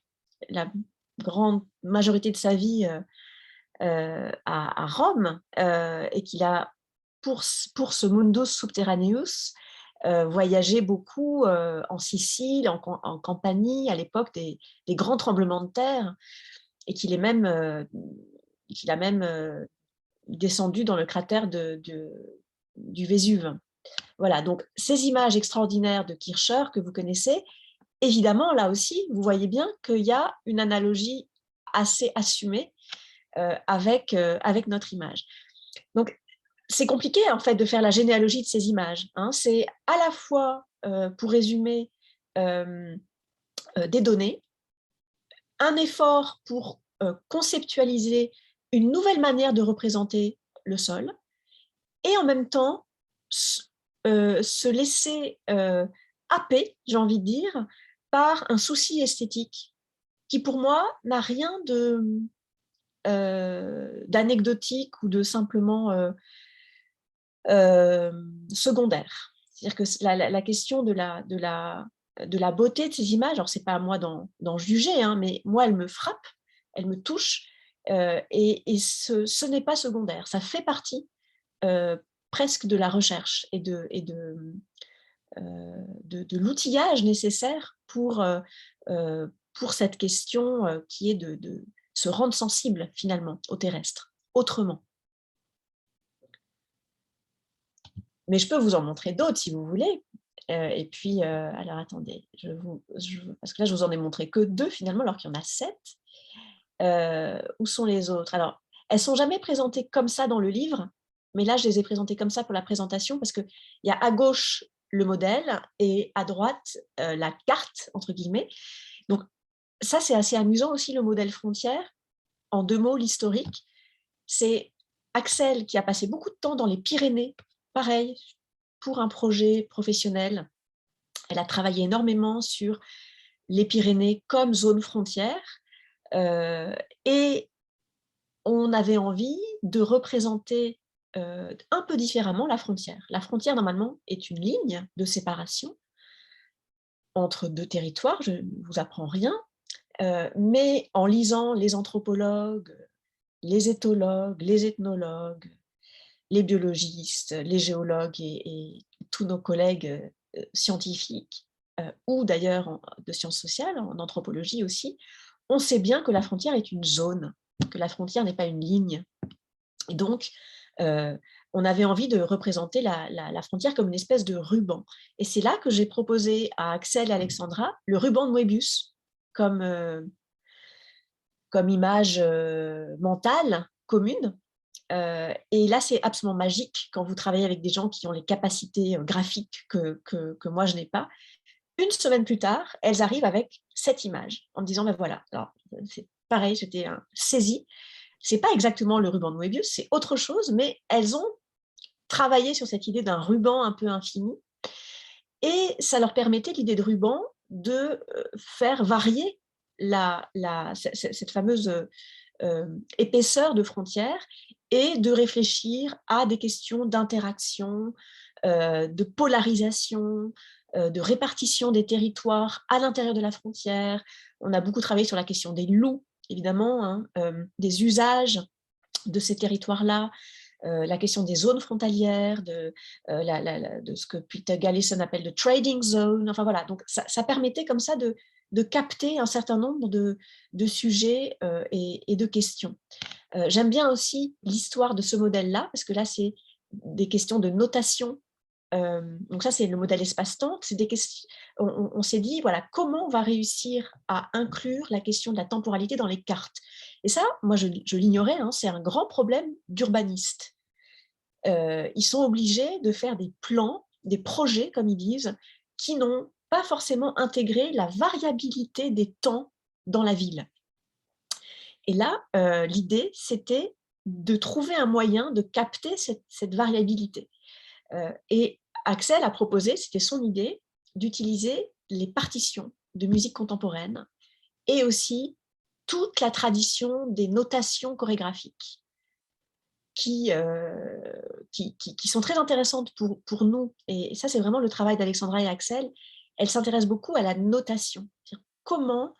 la grande majorité de sa vie à Rome, et qu'il a, pour ce mundus subterraneus, voyagé beaucoup en Sicile, en Campanie, à l'époque des grands tremblements de terre, et qu'il a même descendu dans le cratère du Vésuve. Voilà, donc ces images extraordinaires de Kircher que vous connaissez, évidemment, là aussi, vous voyez bien qu'il y a une analogie assez assumée avec notre image. Donc, c'est compliqué, en fait, de faire la généalogie de ces images. Hein. C'est à la fois, pour résumer, des données, un effort pour conceptualiser une nouvelle manière de représenter le sol, et en même temps, se laisser happer, j'ai envie de dire, par un souci esthétique qui, pour moi, n'a rien d'anecdotique ou de simplement secondaire. C'est-à-dire que la question de la beauté de ces images, alors c'est pas à moi d'en juger, hein, mais moi, elle me frappe, elle me touche, et ce n'est pas secondaire. Ça fait partie presque de la recherche et de l'outillage nécessaire pour cette question qui est de se rendre sensible finalement au terrestre, autrement. Mais je peux vous en montrer d'autres si vous voulez. Et puis, alors attendez, parce que là je vous en ai montré que 2 finalement, alors qu'il y en a 7. Où sont les autres? Alors, elles ne sont jamais présentées comme ça dans le livre, mais là je les ai présentées comme ça pour la présentation, parce qu'il y a à gauche le modèle et à droite la carte, entre guillemets. Donc ça, c'est assez amusant aussi, le modèle frontière. En 2 mots, l'historique. C'est Axelle qui a passé beaucoup de temps dans les Pyrénées, pareil, pour un projet professionnel. Elle a travaillé énormément sur les Pyrénées comme zone frontière, et on avait envie de représenter un peu différemment la frontière. La frontière, normalement, est une ligne de séparation entre 2 territoires, je ne vous apprends rien, mais en lisant les anthropologues, les éthologues, les ethnologues, les biologistes, les géologues et tous nos collègues scientifiques, ou d'ailleurs de sciences sociales, en anthropologie aussi, on sait bien que la frontière est une zone, que la frontière n'est pas une ligne. Et donc, on avait envie de représenter la frontière comme une espèce de ruban. Et c'est là que j'ai proposé à Axelle et Alexandra le ruban de Moebius comme image mentale commune. Et là, c'est absolument magique quand vous travaillez avec des gens qui ont les capacités graphiques que moi, je n'ai pas. Une semaine plus tard, elles arrivent avec cette image en me disant, ben voilà, alors c'est pareil, j'étais saisie. C'est pas exactement le ruban de Moebius, c'est autre chose, mais elles ont travaillé sur cette idée d'un ruban un peu infini, et ça leur permettait, l'idée de ruban, de faire varier cette fameuse épaisseur de frontières, et de réfléchir à des questions d'interaction, de polarisation, de répartition des territoires à l'intérieur de la frontière. On a beaucoup travaillé sur la question des loups, évidemment, hein, des usages de ces territoires-là, la question des zones frontalières, de ce que Peter Gallison appelle de trading zone. Enfin voilà, donc ça permettait comme ça de capter un certain nombre de sujets et de questions. J'aime bien aussi l'histoire de ce modèle-là, parce que là, c'est des questions de notation. Donc ça, c'est le modèle espace-temps. On s'est dit, voilà, comment on va réussir à inclure la question de la temporalité dans les cartes. Et ça, moi, je l'ignorais, hein, c'est un grand problème d'urbanistes. Ils sont obligés de faire des plans, des projets, comme ils disent, qui n'ont pas forcément intégré la variabilité des temps dans la ville. Et là, l'idée, c'était de trouver un moyen de capter cette variabilité. Et Axelle a proposé, c'était son idée, d'utiliser les partitions de musique contemporaine et aussi toute la tradition des notations chorégraphiques qui qui sont très intéressantes pour nous. Et ça, c'est vraiment le travail d'Alexandra et Axel. Elles s'intéressent beaucoup à la notation. Comment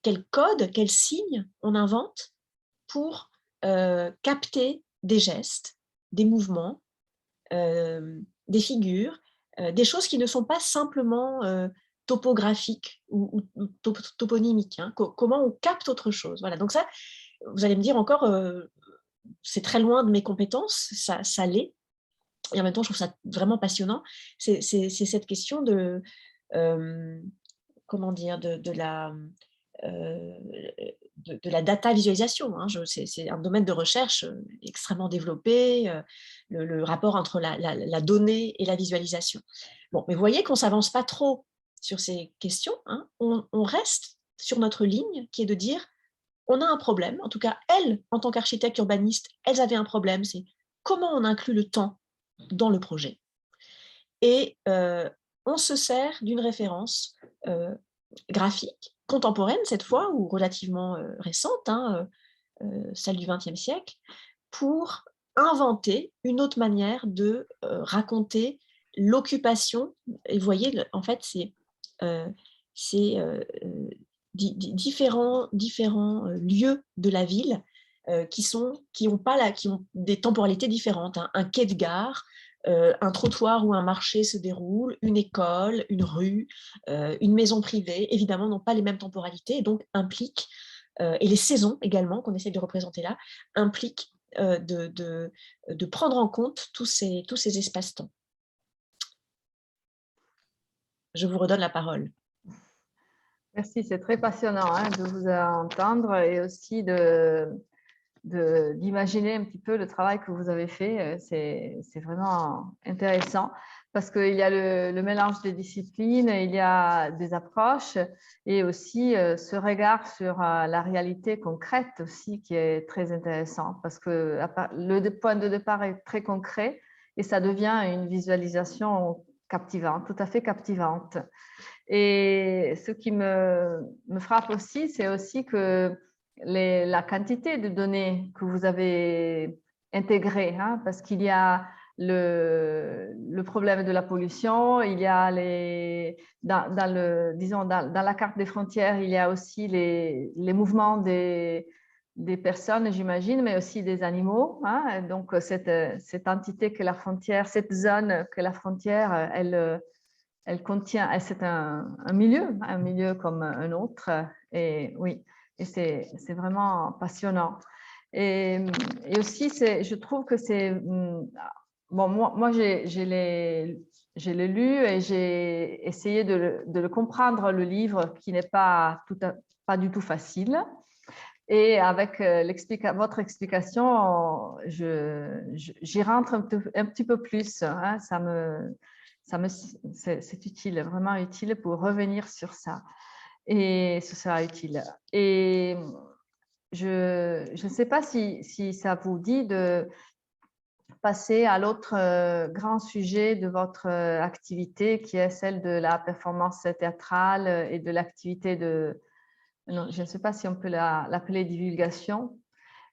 quel code, quel signe on invente pour capter des gestes, des mouvements, des figures, des choses qui ne sont pas simplement topographiques ou toponymiques. Hein. Comment on capte autre chose. Voilà. Donc ça, vous allez me dire encore, c'est très loin de mes compétences, ça l'est. Et en même temps, je trouve ça vraiment passionnant. C'est cette question de, comment dire, de la data visualisation. Hein. C'est un domaine de recherche extrêmement développé, le rapport entre la donnée et la visualisation. Bon, mais vous voyez qu'on ne s'avance pas trop sur ces questions. Hein. On reste sur notre ligne qui est de dire, on a un problème. En tout cas, elles, en tant qu'architectes urbanistes, elles avaient un problème. C'est comment on inclut le temps dans le projet. Et on se sert d'une référence graphique, contemporaine cette fois, ou relativement récente, hein, celle du XXe siècle, pour inventer une autre manière de raconter l'occupation. Et vous voyez, en fait, c'est différents lieux de la ville qui ont des temporalités différentes. Hein. Un quai de gare, un trottoir où un marché se déroule, une école, une rue, une maison privée, évidemment, n'ont pas les mêmes temporalités et donc impliquent, et les saisons également, qu'on essaie de représenter là, impliquent de prendre en compte tous ces espaces-temps. Je vous redonne la parole. Merci, c'est très passionnant hein, de vous entendre et aussi d'imaginer un petit peu le travail que vous avez fait. C'est vraiment intéressant parce qu'il y a le mélange des disciplines, il y a des approches et aussi ce regard sur la réalité concrète aussi qui est très intéressant parce que le point de départ est très concret et ça devient une visualisation captivante, tout à fait captivante. Et ce qui me frappe aussi, c'est aussi que la quantité de données que vous avez intégrées, hein, parce qu'il y a le problème de la pollution, il y a dans la carte des frontières, il y a aussi les mouvements des personnes, j'imagine, mais aussi des animaux. Hein, donc, cette entité que la frontière, cette zone que la frontière, elle contient, c'est un milieu comme un autre. Et oui, et c'est vraiment passionnant. Et aussi, je trouve que c'est... Bon, moi je l'ai lu et j'ai essayé de le comprendre, le livre, qui n'est pas du tout facile. Et avec votre explication, j'y rentre un petit peu plus. Hein, c'est utile, vraiment utile pour revenir sur ça. Et ce sera utile. Et je ne sais pas si ça vous dit de passer à l'autre grand sujet de votre activité, qui est celle de la performance théâtrale et de l'activité de... Non, je ne sais pas si on peut l'appeler divulgation,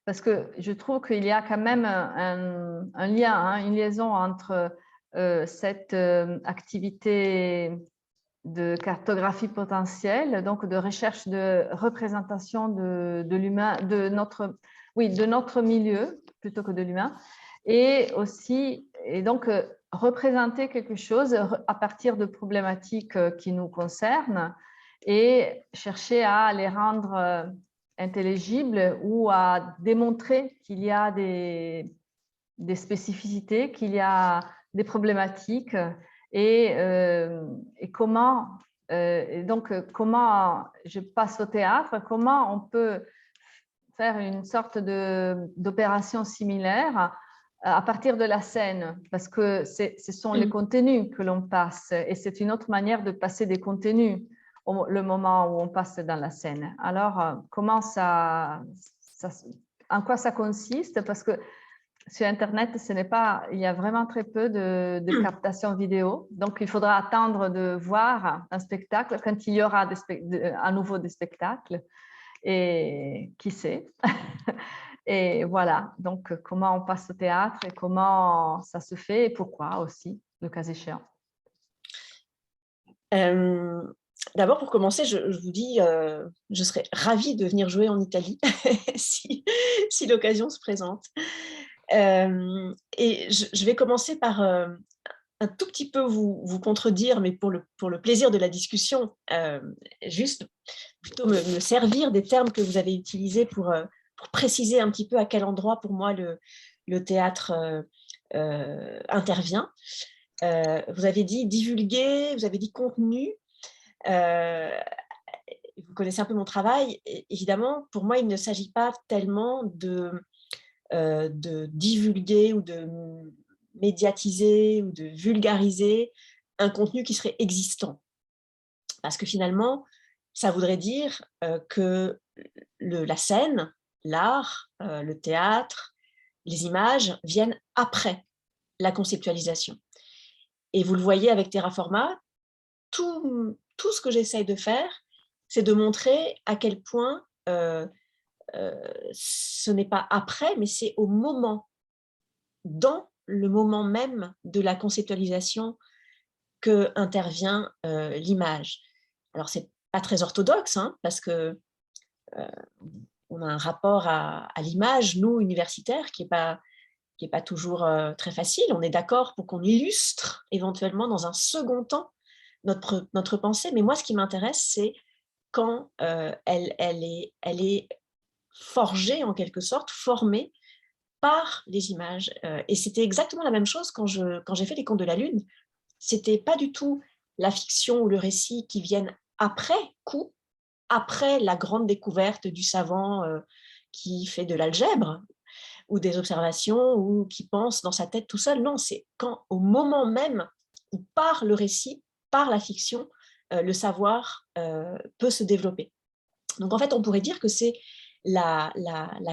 parce que je trouve qu'il y a quand même un lien, hein, une liaison entre cette activité de cartographie potentielle, donc de recherche de représentation de l'humain, de notre milieu plutôt que de l'humain, et aussi, et donc représenter quelque chose à partir de problématiques qui nous concernent et chercher à les rendre intelligibles ou à démontrer qu'il y a des spécificités, qu'il y a des problématiques et comment, comment je passe au théâtre, comment on peut faire une sorte d'opération similaire à partir de la scène, parce que ce sont les contenus que l'on passe et c'est une autre manière de passer des contenus le moment où on passe dans la scène. Alors, comment en quoi ça consiste? Parce que sur Internet, il y a vraiment très peu de captation vidéo. Donc, il faudra attendre de voir un spectacle quand il y aura à nouveau des spectacles. Et qui sait? Et voilà, donc comment on passe au théâtre et comment ça se fait et pourquoi aussi, le cas échéant. D'abord, pour commencer, je vous dis, je serais ravie de venir jouer en Italie si l'occasion se présente. Et je vais commencer par un tout petit peu vous contredire, mais pour le plaisir de la discussion, juste plutôt me servir des termes que vous avez utilisés pour préciser un petit peu à quel endroit pour moi le théâtre intervient. Vous avez dit divulguer, vous avez dit contenu. Vous connaissez un peu mon travail. Et évidemment, pour moi, il ne s'agit pas tellement de divulguer ou de médiatiser ou de vulgariser un contenu qui serait existant. Parce que finalement, ça voudrait dire que la scène, l'art, le théâtre, les images viennent après la conceptualisation. Et vous le voyez avec Terraforma, tout ce que j'essaye de faire, c'est de montrer à quel point ce n'est pas après, mais c'est au moment, dans le moment même de la conceptualisation que intervient l'image. Alors, ce n'est pas très orthodoxe, hein, parce que on a un rapport à l'image, nous, universitaires, qui n'est pas toujours très facile. On est d'accord pour qu'on illustre éventuellement dans un second temps notre pensée, mais moi, ce qui m'intéresse, c'est quand elle est forgée, en quelque sorte, formée par les images. Et c'était exactement la même chose quand j'ai fait Les Contes de la Lune. C'était pas du tout la fiction ou le récit qui viennent après coup, après la grande découverte du savant qui fait de l'algèbre ou des observations ou qui pense dans sa tête tout seul. Non, c'est quand au moment même où par le récit, par la fiction, le savoir peut se développer. Donc en fait, on pourrait dire que c'est la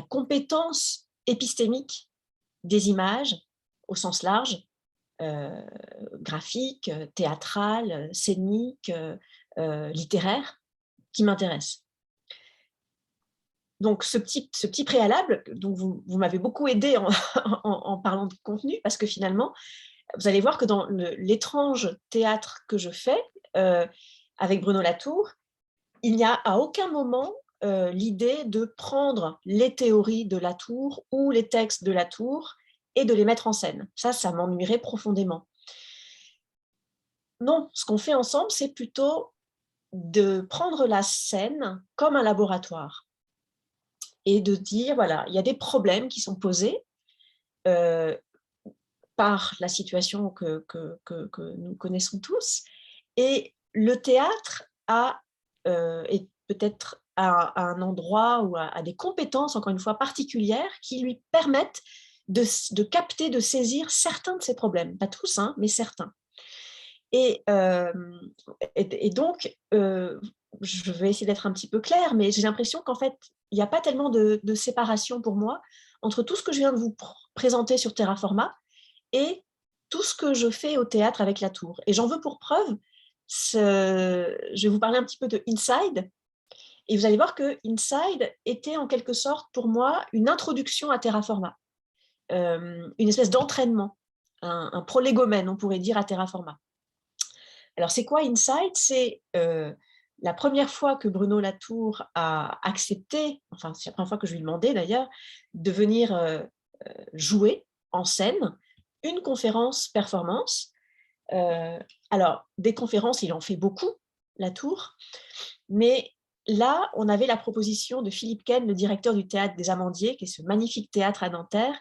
compétence épistémique des images au sens large, graphique, théâtrale, scénique, littéraire, qui m'intéresse. Donc ce petit préalable, dont vous m'avez beaucoup aidé en parlant de contenu, parce que finalement, vous allez voir que dans l'étrange théâtre que je fais avec Bruno Latour, il n'y a à aucun moment l'idée de prendre les théories de Latour ou les textes de Latour et de les mettre en scène. Ça m'ennuierait profondément. Non, ce qu'on fait ensemble, c'est plutôt de prendre la scène comme un laboratoire et de dire, voilà, il y a des problèmes qui sont posés par la situation que nous connaissons tous, et le théâtre est peut-être à un endroit ou à des compétences, encore une fois, particulières qui lui permettent de capter, de saisir certains de ces problèmes. Pas tous, hein, mais certains. Et donc, je vais essayer d'être un petit peu claire, mais j'ai l'impression qu'en fait, il n'y a pas tellement de séparation pour moi entre tout ce que je viens de vous présenter sur Terraforma et tout ce que je fais au théâtre avec Latour. Et j'en veux pour preuve, je vais vous parler un petit peu de Inside, et vous allez voir que Inside était en quelque sorte pour moi une introduction à Terraforma, une espèce d'entraînement, un prolégomène, on pourrait dire, à Terraforma. Alors, c'est quoi Inside? C'est la première fois que Bruno Latour a accepté, enfin, c'est la première fois que je lui demandais d'ailleurs, de venir jouer en scène une conférence performance. Alors, des conférences, il en fait beaucoup, Latour, mais là, on avait la proposition de Philippe Ken, le directeur du Théâtre des Amandiers, qui est ce magnifique théâtre à Nanterre.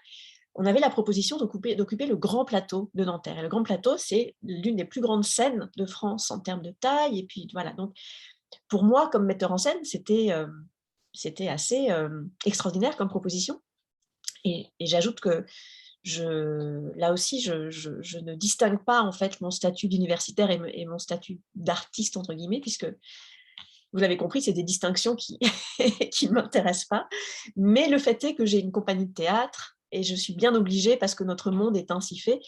On avait la proposition d'occuper le grand plateau de Nanterre. Et le grand plateau, c'est l'une des plus grandes scènes de France en termes de taille. Et puis voilà, donc pour moi, comme metteur en scène, c'était assez extraordinaire comme proposition. Et j'ajoute que là aussi, je ne distingue pas en fait mon statut d'universitaire et mon statut d'artiste, entre guillemets, puisque vous l'avez compris, c'est des distinctions qui ne m'intéressent pas. Mais le fait est que j'ai une compagnie de théâtre et je suis bien obligée, parce que notre monde est ainsi fait,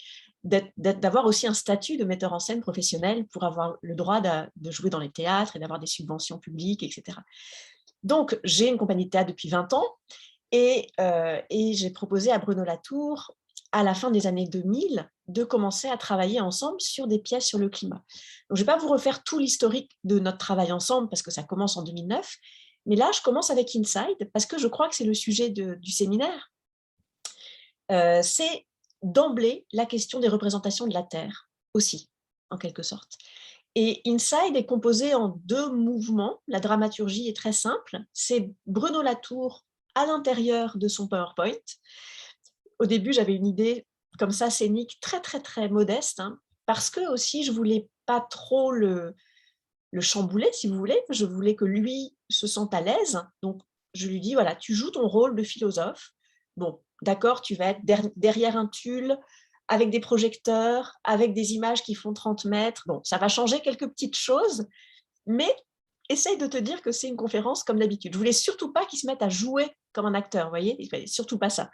d'avoir aussi un statut de metteur en scène professionnel pour avoir le droit de jouer dans les théâtres et d'avoir des subventions publiques, etc. Donc, j'ai une compagnie de théâtre depuis 20 ans Et j'ai proposé à Bruno Latour, à la fin des années 2000, de commencer à travailler ensemble sur des pièces sur le climat. Donc, je ne vais pas vous refaire tout l'historique de notre travail ensemble, parce que ça commence en 2009, mais là, je commence avec Inside, parce que je crois que c'est le sujet du séminaire. C'est d'emblée la question des représentations de la Terre, aussi, en quelque sorte. Et Inside est composé en 2 mouvements. La dramaturgie est très simple. C'est Bruno Latour à l'intérieur de son PowerPoint. Au début, j'avais une idée comme ça, scénique, très, très, très modeste, hein, parce que aussi, je ne voulais pas trop le chambouler, si vous voulez. Je voulais que lui se sente à l'aise. Donc, je lui dis, voilà, tu joues ton rôle de philosophe. Bon, d'accord, tu vas être derrière un tulle, avec des projecteurs, avec des images qui font 30 mètres. Bon, ça va changer quelques petites choses, mais essaye de te dire que c'est une conférence comme d'habitude. Je voulais surtout pas qu'il se mette à jouer comme un acteur, vous voyez, il fallait surtout pas ça.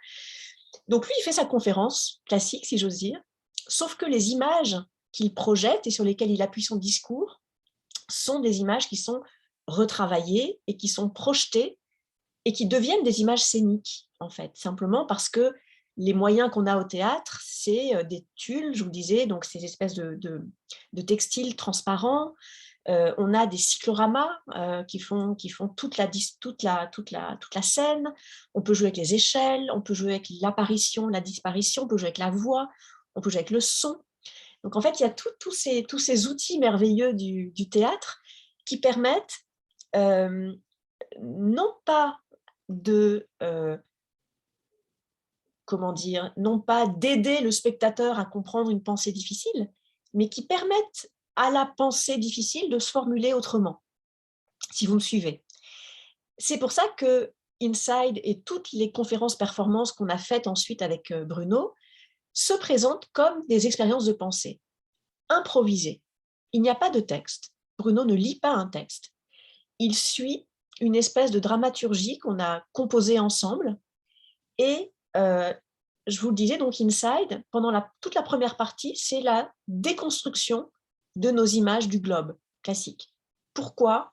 Donc lui, il fait sa conférence classique, si j'ose dire, sauf que les images qu'il projette et sur lesquelles il appuie son discours sont des images qui sont retravaillées et qui sont projetées et qui deviennent des images scéniques, en fait, simplement parce que les moyens qu'on a au théâtre, c'est des tulles, je vous disais, donc ces espèces de textiles transparents. On a des cycloramas qui font toute la scène. On peut jouer avec les échelles, on peut jouer avec l'apparition, la disparition, on peut jouer avec la voix, on peut jouer avec le son. Donc en fait, il y a tous ces outils merveilleux du théâtre qui permettent non pas de non pas d'aider le spectateur à comprendre une pensée difficile, mais qui permettent à la pensée difficile de se formuler autrement, si vous me suivez. C'est pour ça que Inside et toutes les conférences performances qu'on a faites ensuite avec Bruno se présentent comme des expériences de pensée, improvisées. Il n'y a pas de texte. Bruno ne lit pas un texte. Il suit une espèce de dramaturgie qu'on a composée ensemble et je vous le disais, donc Inside, pendant toute la première partie, c'est la déconstruction de nos images du globe classique. Pourquoi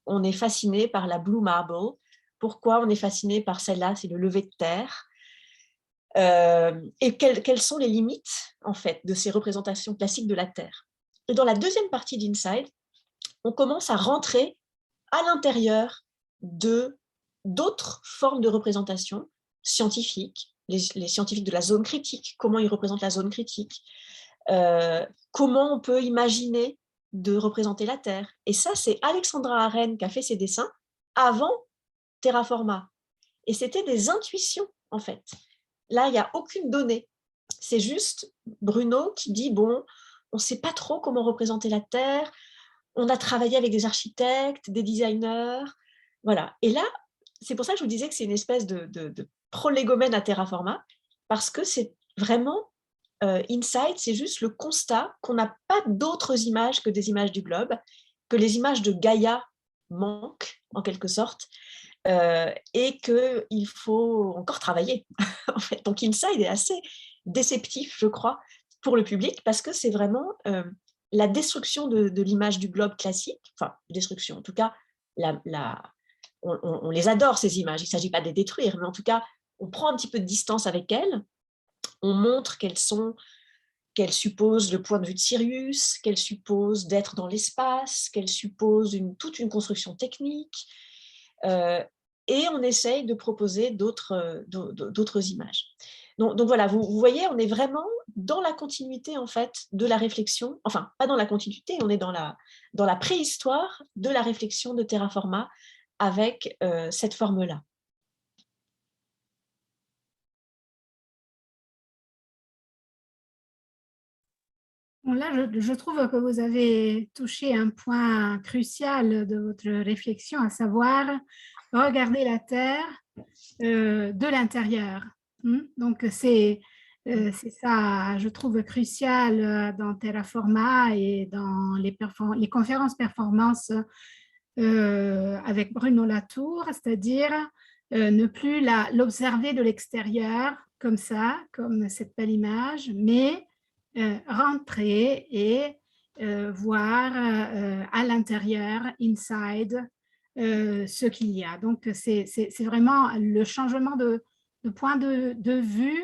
on est fasciné par la Blue Marble? Pourquoi on est fasciné par celle-là, c'est le lever de terre? Et quelles sont les limites, en fait, de ces représentations classiques de la Terre? Et dans la deuxième partie d'Inside, on commence à rentrer à l'intérieur d'autres formes de représentation scientifiques, les scientifiques de la zone critique, comment ils représentent la zone critique, comment on peut imaginer de représenter la Terre. Et ça, c'est Alexandra Arène qui a fait ses dessins avant Terraforma. Et c'était des intuitions, en fait. Là, il n'y a aucune donnée. C'est juste Bruno qui dit, bon, on ne sait pas trop comment représenter la Terre, on a travaillé avec des architectes, des designers, voilà. Et là, c'est pour ça que je vous disais que c'est une espèce de prolégomène à Terraforma, parce que c'est vraiment Inside, c'est juste le constat qu'on n'a pas d'autres images que des images du globe, que les images de Gaïa manquent, en quelque sorte, et qu'il faut encore travailler. En fait. Donc Inside est assez déceptif, je crois, pour le public, parce que c'est vraiment la destruction de l'image du globe classique, enfin, destruction, en tout cas, on les adore, ces images, il ne s'agit pas de les détruire, mais en tout cas, on prend un petit peu de distance avec elles, on montre qu'elles supposent le point de vue de Sirius, qu'elles supposent d'être dans l'espace, qu'elles supposent toute une construction technique, et on essaye de proposer d'autres images. Donc voilà, vous voyez, on est vraiment dans la continuité en fait de la réflexion, enfin pas dans la continuité, on est dans la préhistoire de la réflexion de Terraforma avec cette forme-là. Bon, là, je trouve que vous avez touché un point crucial de votre réflexion, à savoir regarder la Terre de l'intérieur. Donc, c'est ça, je trouve, crucial dans Terraforma et dans les conférences performances avec Bruno Latour, c'est-à-dire ne plus l'observer de l'extérieur, comme ça, comme cette belle image, mais rentrer et voir à l'intérieur, inside, ce qu'il y a. Donc, c'est vraiment le changement de point de vue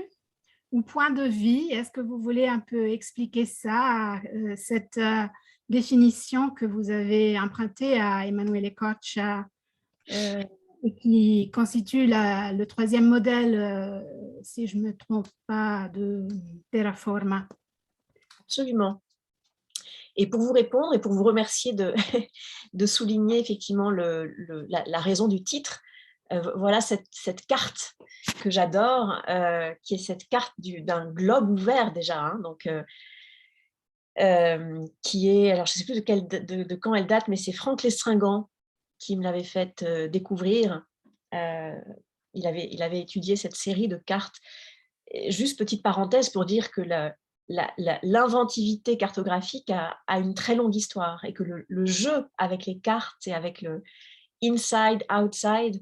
ou point de vie. Est-ce que vous voulez un peu expliquer ça, cette définition que vous avez empruntée à Emanuele Coccia et qui constitue le troisième modèle, si je ne me trompe pas, de Terraforma? Absolument. Et pour vous répondre et pour vous remercier de souligner effectivement la raison du titre, voilà cette carte que j'adore, qui est cette carte d'un globe ouvert déjà, hein, donc, qui est, alors je ne sais plus de quand elle date, mais c'est Franck Lestringant qui me l'avait fait découvrir. Il avait étudié cette série de cartes. Et juste petite parenthèse pour dire que l'inventivité cartographique a une très longue histoire et que le jeu avec les cartes et avec le inside, outside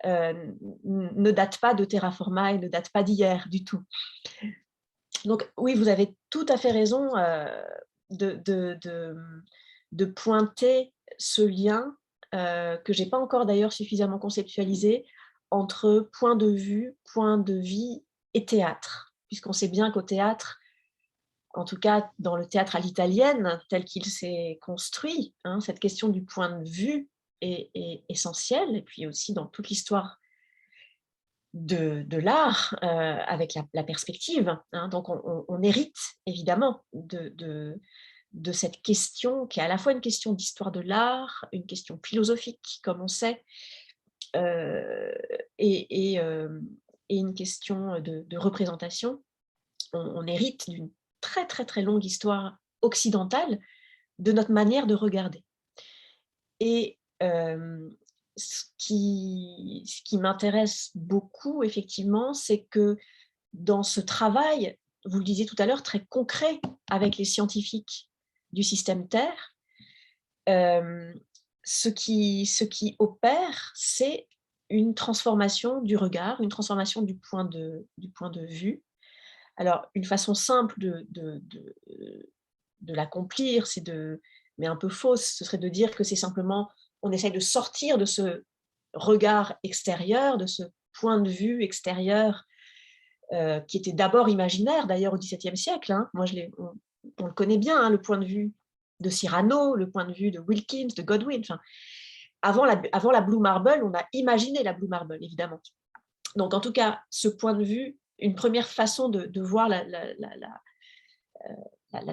ne date pas de Terraforma et ne date pas d'hier du tout. Donc oui, vous avez tout à fait raison de pointer ce lien que je n'ai pas encore d'ailleurs suffisamment conceptualisé entre point de vue, point de vie et théâtre, puisqu'on sait bien qu'au théâtre, en tout cas dans le théâtre à l'italienne, tel qu'il s'est construit, hein, cette question du point de vue est essentielle, et puis aussi dans toute l'histoire de l'art, avec la perspective. Hein, donc on hérite évidemment de cette question qui est à la fois une question d'histoire de l'art, une question philosophique, comme on sait, et une question de représentation. On hérite d'une très très très longue histoire occidentale de notre manière de regarder. Et ce qui m'intéresse beaucoup, effectivement, c'est que dans ce travail, vous le disiez tout à l'heure, très concret avec les scientifiques du système Terre, ce qui opère, c'est une transformation du regard, une transformation du point de vue. Alors, une façon simple de l'accomplir, mais un peu fausse, ce serait de dire que c'est simplement, on essaye de sortir de ce regard extérieur, de ce point de vue extérieur, qui était d'abord imaginaire, d'ailleurs au XVIIe siècle. Hein. Moi, on le connaît bien, hein, le point de vue de Cyrano, le point de vue de Wilkins, de Godwin. Enfin, avant la Blue Marble, on a imaginé la Blue Marble, évidemment. Donc, en tout cas, ce point de vue, une première façon de voir la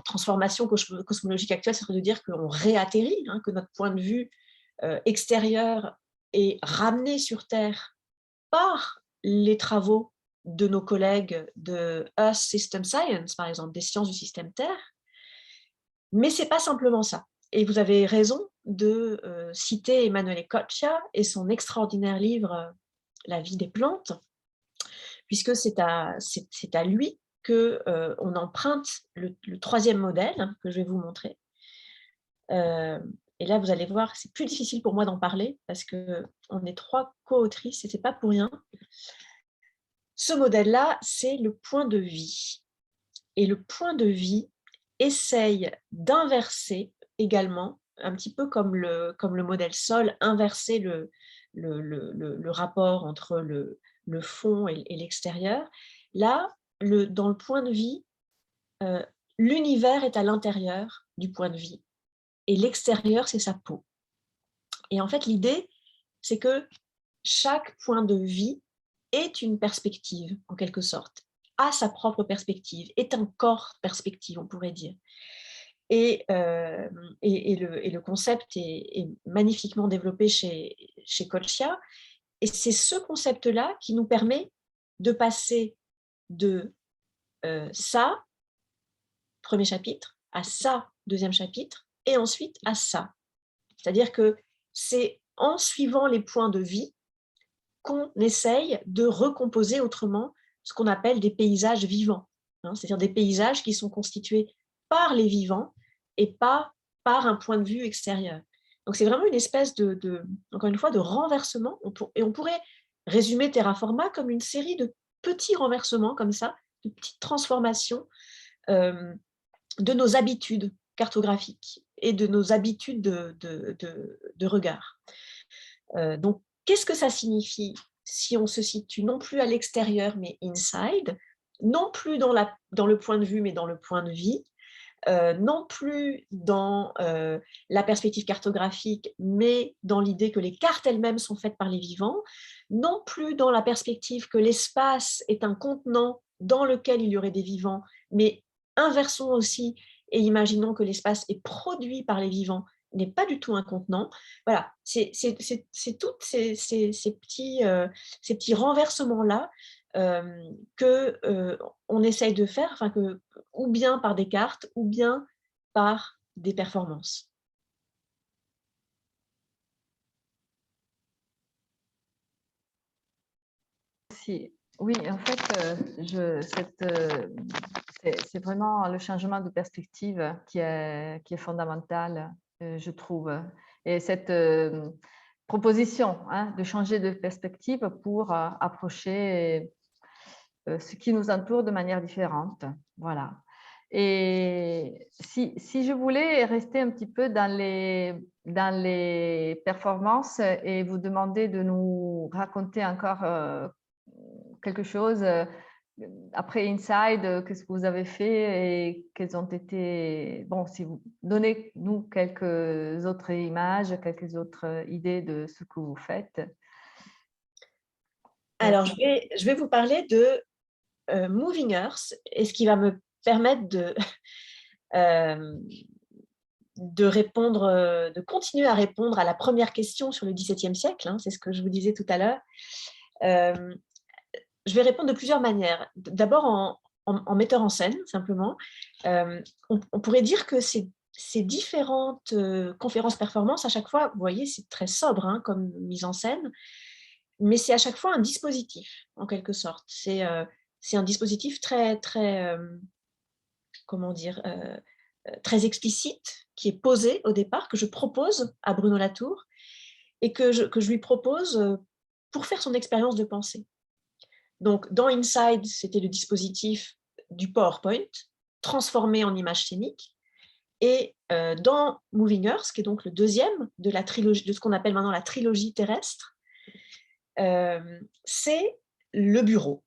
transformation cosmologique actuelle, c'est de dire qu'on réatterrit, hein, que notre point de vue extérieur est ramené sur Terre par les travaux de nos collègues de Earth System Science, par exemple, des sciences du système Terre. Mais ce n'est pas simplement ça. Et vous avez raison de citer Emanuele Coccia et son extraordinaire livre « La vie des plantes », puisque c'est à lui qu'on emprunte le troisième modèle que je vais vous montrer. Et là, vous allez voir, c'est plus difficile pour moi d'en parler parce qu'on est 3 co-autrices et ce n'est pas pour rien. Ce modèle-là, c'est le point de vie. Et le point de vie essaye d'inverser également, un petit peu comme le modèle Sol, inverser le rapport entre le fond et l'extérieur. Là, dans le point de vie, l'univers est à l'intérieur du point de vie et l'extérieur, c'est sa peau. Et en fait, l'idée, c'est que chaque point de vie est une perspective, en quelque sorte, a sa propre perspective, est un corps perspective, on pourrait dire. Et le concept est magnifiquement développé chez Coccia. Et c'est ce concept-là qui nous permet de passer de ça, premier chapitre, à ça, deuxième chapitre, et ensuite à ça. C'est-à-dire que c'est en suivant les points de vie qu'on essaye de recomposer autrement ce qu'on appelle des paysages vivants, hein, c'est-à-dire des paysages qui sont constitués par les vivants et pas par un point de vue extérieur. Donc c'est vraiment une espèce encore une fois, de renversement, et on pourrait résumer Terraforma comme une série de petits renversements comme ça, de petites transformations de nos habitudes cartographiques et de nos habitudes de regard. Donc, qu'est-ce que ça signifie si on se situe non plus à l'extérieur, mais inside, non plus dans le point de vue, mais dans le point de vie, non plus dans la perspective cartographique, mais dans l'idée que les cartes elles-mêmes sont faites par les vivants, non plus dans la perspective que l'espace est un contenant dans lequel il y aurait des vivants, mais inversons aussi et imaginons que l'espace est produit par les vivants, n'est pas du tout un contenant. Voilà, c'est tous ces petits renversements-là qu'on essaye de faire, enfin ou bien par des cartes, ou bien par des performances. Oui, en fait, c'est vraiment le changement de perspective qui est fondamental, je trouve. Et cette proposition de changer de perspective pour approcher ce qui nous entoure de manière différente. Voilà. Et si je voulais rester un petit peu dans les performances et vous demander de nous raconter encore quelque chose après Inside, qu'est-ce que vous avez fait et quelles ont été... Bon, si vous donnez-nous quelques autres images, quelques autres idées de ce que vous faites. Alors, je vais vous parler de Moving Earth, et ce qui va me permettre de répondre, de continuer à répondre à la première question sur le XVIIe siècle, c'est ce que je vous disais tout à l'heure. Je vais répondre de plusieurs manières. D'abord en metteur en scène, simplement. On pourrait dire que ces différentes conférences performances, à chaque fois, vous voyez, c'est très sobre comme mise en scène, mais c'est à chaque fois un dispositif, en quelque sorte. C'est un dispositif très, très, comment dire, très explicite, qui est posé au départ, que je propose à Bruno Latour, et que je lui propose pour faire son expérience de pensée. Donc, dans Inside, c'était le dispositif du PowerPoint, transformé en image scénique. Et dans Moving Earth, qui est donc le deuxième de la trilogie, de ce qu'on appelle maintenant la trilogie terrestre, c'est le bureau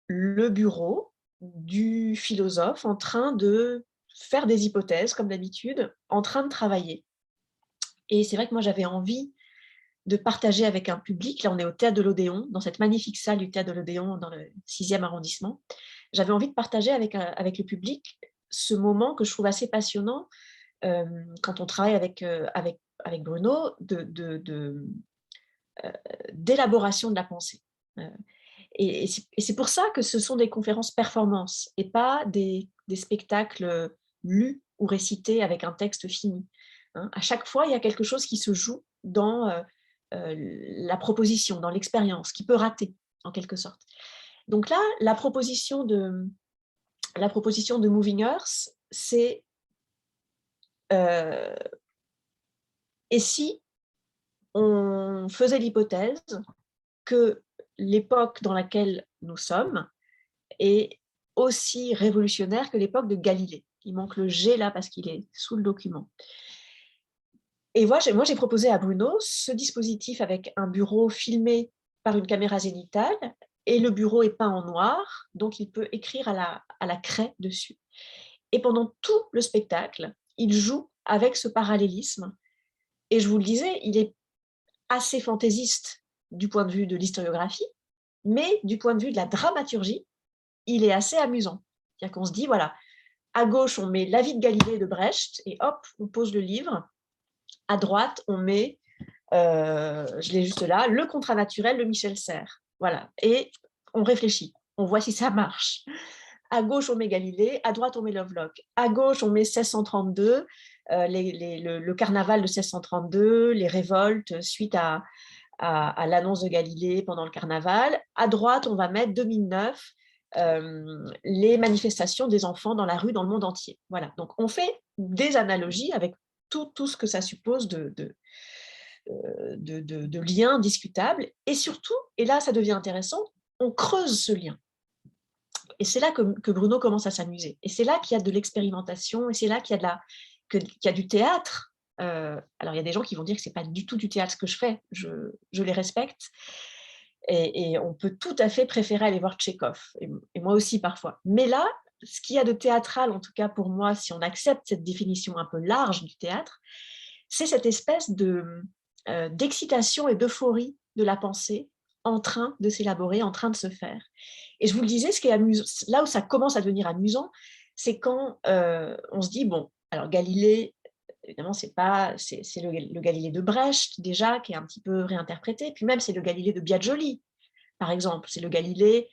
du philosophe en train de faire des hypothèses, comme d'habitude, en train de travailler. Et c'est vrai que moi, j'avais envie de partager avec un public, là on est au Théâtre de l'Odéon, dans cette magnifique salle du Théâtre de l'Odéon, dans le 6e arrondissement, j'avais envie de partager avec le public ce moment que je trouve assez passionnant quand on travaille avec Bruno, d'élaboration de la pensée. Et c'est pour ça que ce sont des conférences performances et pas des spectacles lus ou récités avec un texte fini. À chaque fois, il y a quelque chose qui se joue dans la proposition, dans l'expérience, qui peut rater, en quelque sorte. Donc là, la proposition de Moving Earth, c'est et si on faisait l'hypothèse que l'époque dans laquelle nous sommes est aussi révolutionnaire que l'époque de Galilée. Il manque le G là parce qu'il est sous le document. Et moi, j'ai proposé à Bruno ce dispositif avec un bureau filmé par une caméra zénithale et le bureau est peint en noir, donc il peut écrire à la craie dessus. Et pendant tout le spectacle, il joue avec ce parallélisme. Et je vous le disais, il est assez fantaisiste du point de vue de l'historiographie, mais du point de vue de la dramaturgie, il est assez amusant. C'est-à-dire qu'on se dit, voilà, à gauche, on met La vie de Galilée de Brecht, et hop, on pose le livre. À droite, on met, je l'ai juste là, Le contrat naturel de Michel Serres. Voilà, et on réfléchit, on voit si ça marche. À gauche, on met Galilée, à droite, on met Lovelock. À gauche, on met 1632, le carnaval de 1632, les révoltes suite à l'annonce de Galilée pendant le carnaval. À droite, on va mettre 2009, les manifestations des enfants dans la rue dans le monde entier. Voilà, donc on fait des analogies avec tout ce que ça suppose de liens discutables. Et surtout, et là ça devient intéressant, on creuse ce lien. Et c'est là que Bruno commence à s'amuser. Et c'est là qu'il y a de l'expérimentation, et c'est là qu'il y a, qu'il y a du théâtre alors il y a des gens qui vont dire que ce n'est pas du tout du théâtre ce que je fais, je les respecte, et on peut tout à fait préférer aller voir Tchekhov, et moi aussi parfois. Mais là, ce qu'il y a de théâtral, en tout cas pour moi, si on accepte cette définition un peu large du théâtre, c'est cette espèce d'excitation et d'euphorie de la pensée en train de s'élaborer, en train de se faire. Et je vous le disais, ce qui est amusant, là où ça commence à devenir amusant, c'est quand on se dit, bon, alors Galilée, évidemment, c'est le Galilée de Brecht, déjà, qui est un petit peu réinterprété, puis même c'est le Galilée de Biaggioli, par exemple, c'est le Galilée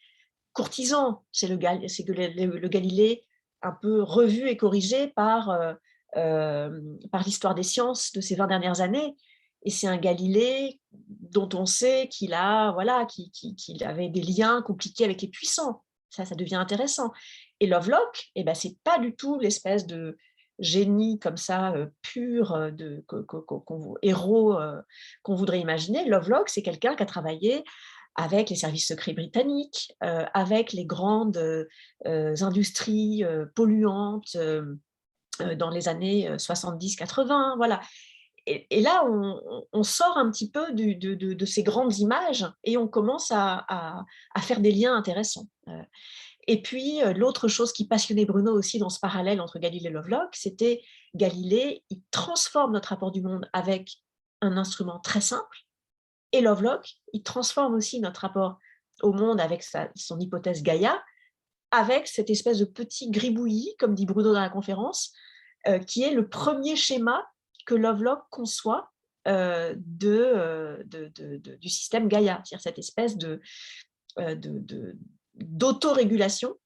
courtisan, c'est le Galilée un peu revu et corrigé par l'histoire des sciences de ces 20 dernières années. Et c'est un Galilée dont on sait qu'il avait des liens compliqués avec les puissants. Ça devient intéressant. Et Lovelock, c'est pas du tout l'espèce de génie comme ça, pur, héros qu'on voudrait imaginer. Lovelock, c'est quelqu'un qui a travaillé avec les services secrets britanniques, avec les grandes industries polluantes dans les années 70-80, voilà. Et là, on sort un petit peu de ces grandes images et on commence à faire des liens intéressants. Et puis, l'autre chose qui passionnait Bruno aussi dans ce parallèle entre Galilée et Lovelock, c'était Galilée, il transforme notre rapport du monde avec un instrument très simple, et Lovelock, il transforme aussi notre rapport au monde avec son hypothèse Gaïa, avec cette espèce de petit gribouillis, comme dit Bruno dans la conférence, qui est le premier schéma que Lovelock conçoit du système Gaïa, c'est-à-dire cette espèce d'autorégulation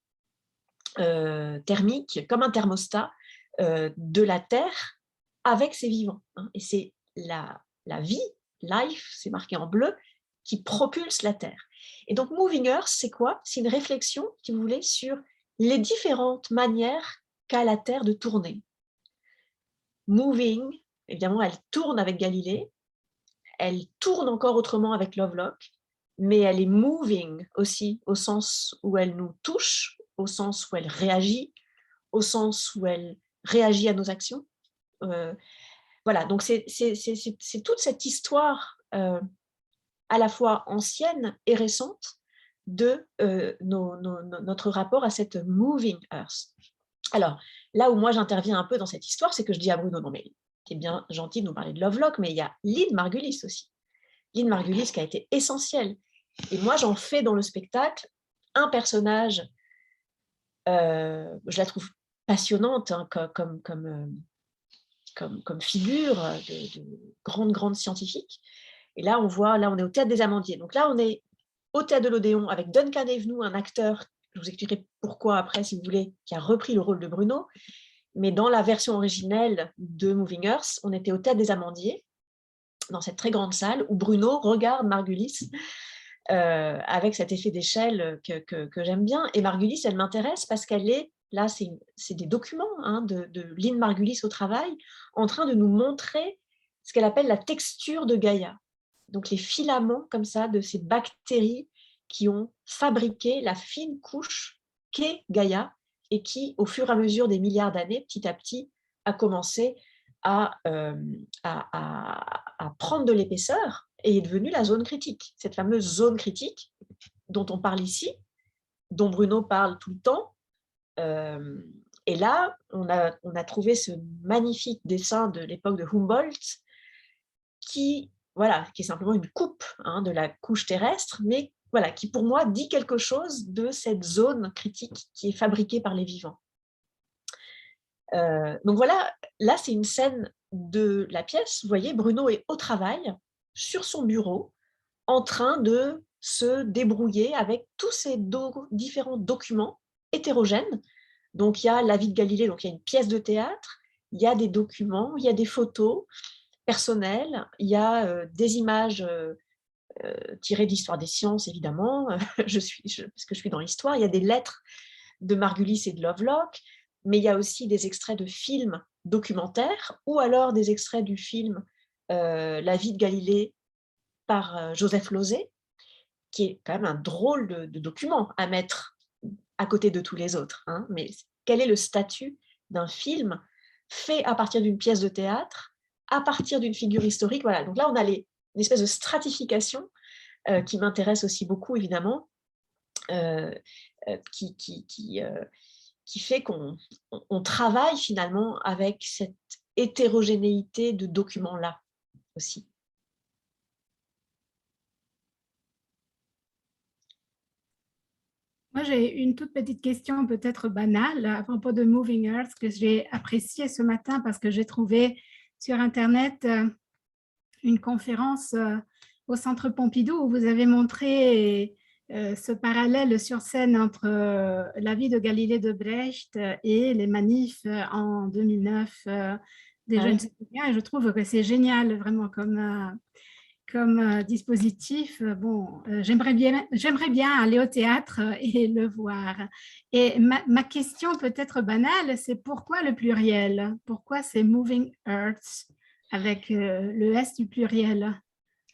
thermique, comme un thermostat de la Terre avec ses vivants. Et c'est la vie, life, c'est marqué en bleu, qui propulse la Terre. Et donc Moving Earth, c'est quoi? C'est une réflexion, si vous voulez, sur les différentes manières qu'a la Terre de tourner. Moving, évidemment, elle tourne avec Galilée, elle tourne encore autrement avec Lovelock, mais elle est moving aussi, au sens où elle nous touche, au sens où elle réagit, au sens où elle réagit à nos actions. Voilà, donc c'est toute cette histoire à la fois ancienne et récente de notre rapport à cette moving earth. Alors, là où moi j'interviens un peu dans cette histoire, c'est que je dis à Bruno, non mais t'es bien gentil de nous parler de Lovelock, mais il y a Lynn Margulis aussi. Lynn Margulis qui a été essentielle. Et moi, j'en fais dans le spectacle un personnage, je la trouve passionnante hein, comme figure de grande scientifique. Et là, on est au Théâtre des Amandiers. Donc là, on est au Théâtre de l'Odéon avec Duncan Evenou, un acteur, je vous expliquerai pourquoi après, si vous voulez, qui a repris le rôle de Bruno. Mais dans la version originelle de Moving Earth, on était au Théâtre des Amandiers, dans cette très grande salle où Bruno regarde Margulis avec cet effet d'échelle que j'aime bien. Et Margulis, elle m'intéresse parce qu'elle est, là, c'est des documents hein, de Lynn Margulis au travail, en train de nous montrer ce qu'elle appelle la texture de Gaïa. Donc les filaments comme ça de ces bactéries qui ont fabriqué la fine couche qu'est Gaïa et qui, au fur et à mesure des milliards d'années, petit à petit, a commencé à prendre de l'épaisseur et est devenue la zone critique. Cette fameuse zone critique dont on parle ici, dont Bruno parle tout le temps. Et là, on a trouvé ce magnifique dessin de l'époque de Humboldt qui est simplement une coupe hein, de la couche terrestre, mais voilà, qui pour moi dit quelque chose de cette zone critique qui est fabriquée par les vivants. Donc voilà, là c'est une scène de la pièce. Vous voyez, Bruno est au travail, sur son bureau, en train de se débrouiller avec tous ces différents documents hétérogènes. Donc il y a la vie de Galilée, donc il y a une pièce de théâtre, il y a des documents, il y a des photos personnelles, il y a des images tirées d'Histoire des sciences, évidemment, parce que je suis dans l'histoire, il y a des lettres de Margulis et de Lovelock, mais il y a aussi des extraits de films documentaires ou alors des extraits du film La vie de Galilée par Joseph Losey, qui est quand même un drôle de document à mettre à côté de tous les autres. Hein. Mais quel est le statut d'un film fait à partir d'une pièce de théâtre à partir d'une figure historique. Voilà. Donc là, on a une espèce de stratification qui m'intéresse aussi beaucoup, évidemment, qui fait qu'on travaille finalement avec cette hétérogénéité de documents-là aussi. Moi, j'ai une toute petite question peut-être banale à propos de Moving Earth que j'ai appréciée ce matin parce que j'ai trouvé sur Internet une conférence au Centre Pompidou où vous avez montré ce parallèle sur scène entre la vie de Galilée de Brecht et les manifs en 2009 des jeunes citoyens. Et je trouve que c'est génial vraiment comme dispositif. Bon, j'aimerais bien aller au théâtre et le voir. Et ma question peut-être banale, c'est pourquoi le pluriel? Pourquoi c'est Moving Earth avec le S du pluriel?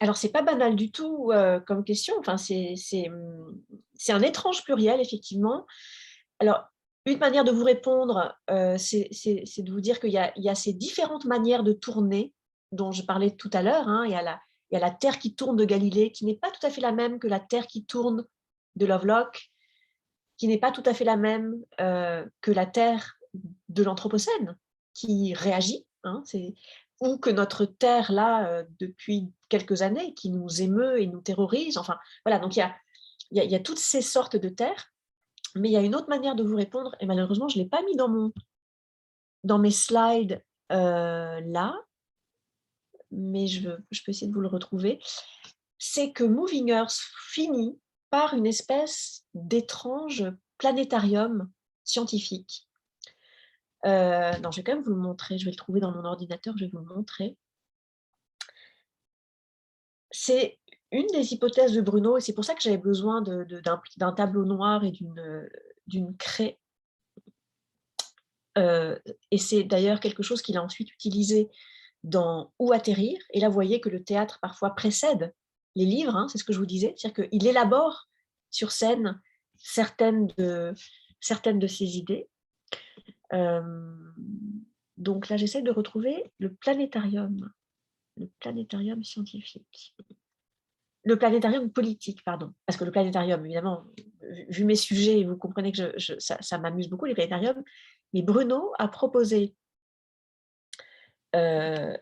Alors, c'est pas banal du tout comme question. Enfin, c'est un étrange pluriel, effectivement. Alors, une manière de vous répondre, c'est de vous dire qu'il y a ces différentes manières de tourner dont je parlais tout à l'heure. Hein. Il y a la Terre qui tourne de Galilée, qui n'est pas tout à fait la même que la Terre qui tourne de Lovelock, qui n'est pas tout à fait la même que la Terre de l'Anthropocène, qui réagit. Hein, ou que notre Terre, là, depuis quelques années, qui nous émeut et nous terrorise. Enfin, voilà, donc il y a toutes ces sortes de terres, mais il y a une autre manière de vous répondre, et malheureusement, je ne l'ai pas mis dans mes slides là, mais je peux essayer de vous le retrouver. C'est que Moving Earth finit par une espèce d'étrange planétarium scientifique. Non, je vais quand même vous le montrer, je vais le trouver dans mon ordinateur, je vais vous le montrer. C'est une des hypothèses de Bruno, et c'est pour ça que j'avais besoin d'un tableau noir et d'une craie. Et c'est d'ailleurs quelque chose qu'il a ensuite utilisé dans Où atterrir. Et là, vous voyez que le théâtre parfois précède les livres, hein, c'est ce que je vous disais, c'est-à-dire qu'il élabore sur scène certaines de ses idées. Donc là, j'essaie de retrouver le planétarium scientifique. Le planétarium politique, pardon. Parce que le planétarium, évidemment, vu mes sujets, vous comprenez que ça m'amuse beaucoup, les planétariums. Mais Bruno a proposé un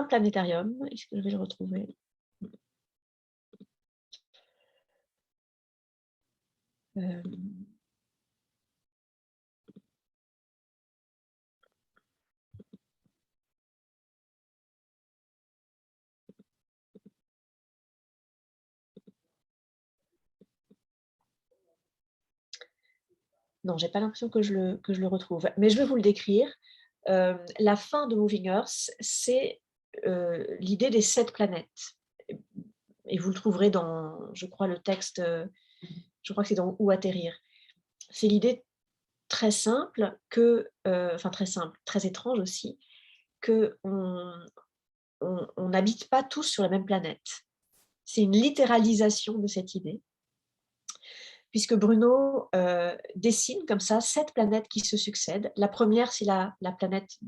planétarium. Est-ce que je vais le retrouver ? Non, j'ai pas l'impression que je le retrouve, mais je vais vous le décrire. La fin de Moving Earth, c'est l'idée des 7 planètes. Et vous le trouverez dans, je crois, le texte, je crois que c'est dans Où atterrir. C'est l'idée très simple enfin très simple, très étrange aussi, qu'on n'habite pas tous sur la même planète. C'est une littéralisation de cette idée, puisque Bruno dessine comme ça 7 planètes qui se succèdent. La première, c'est la planète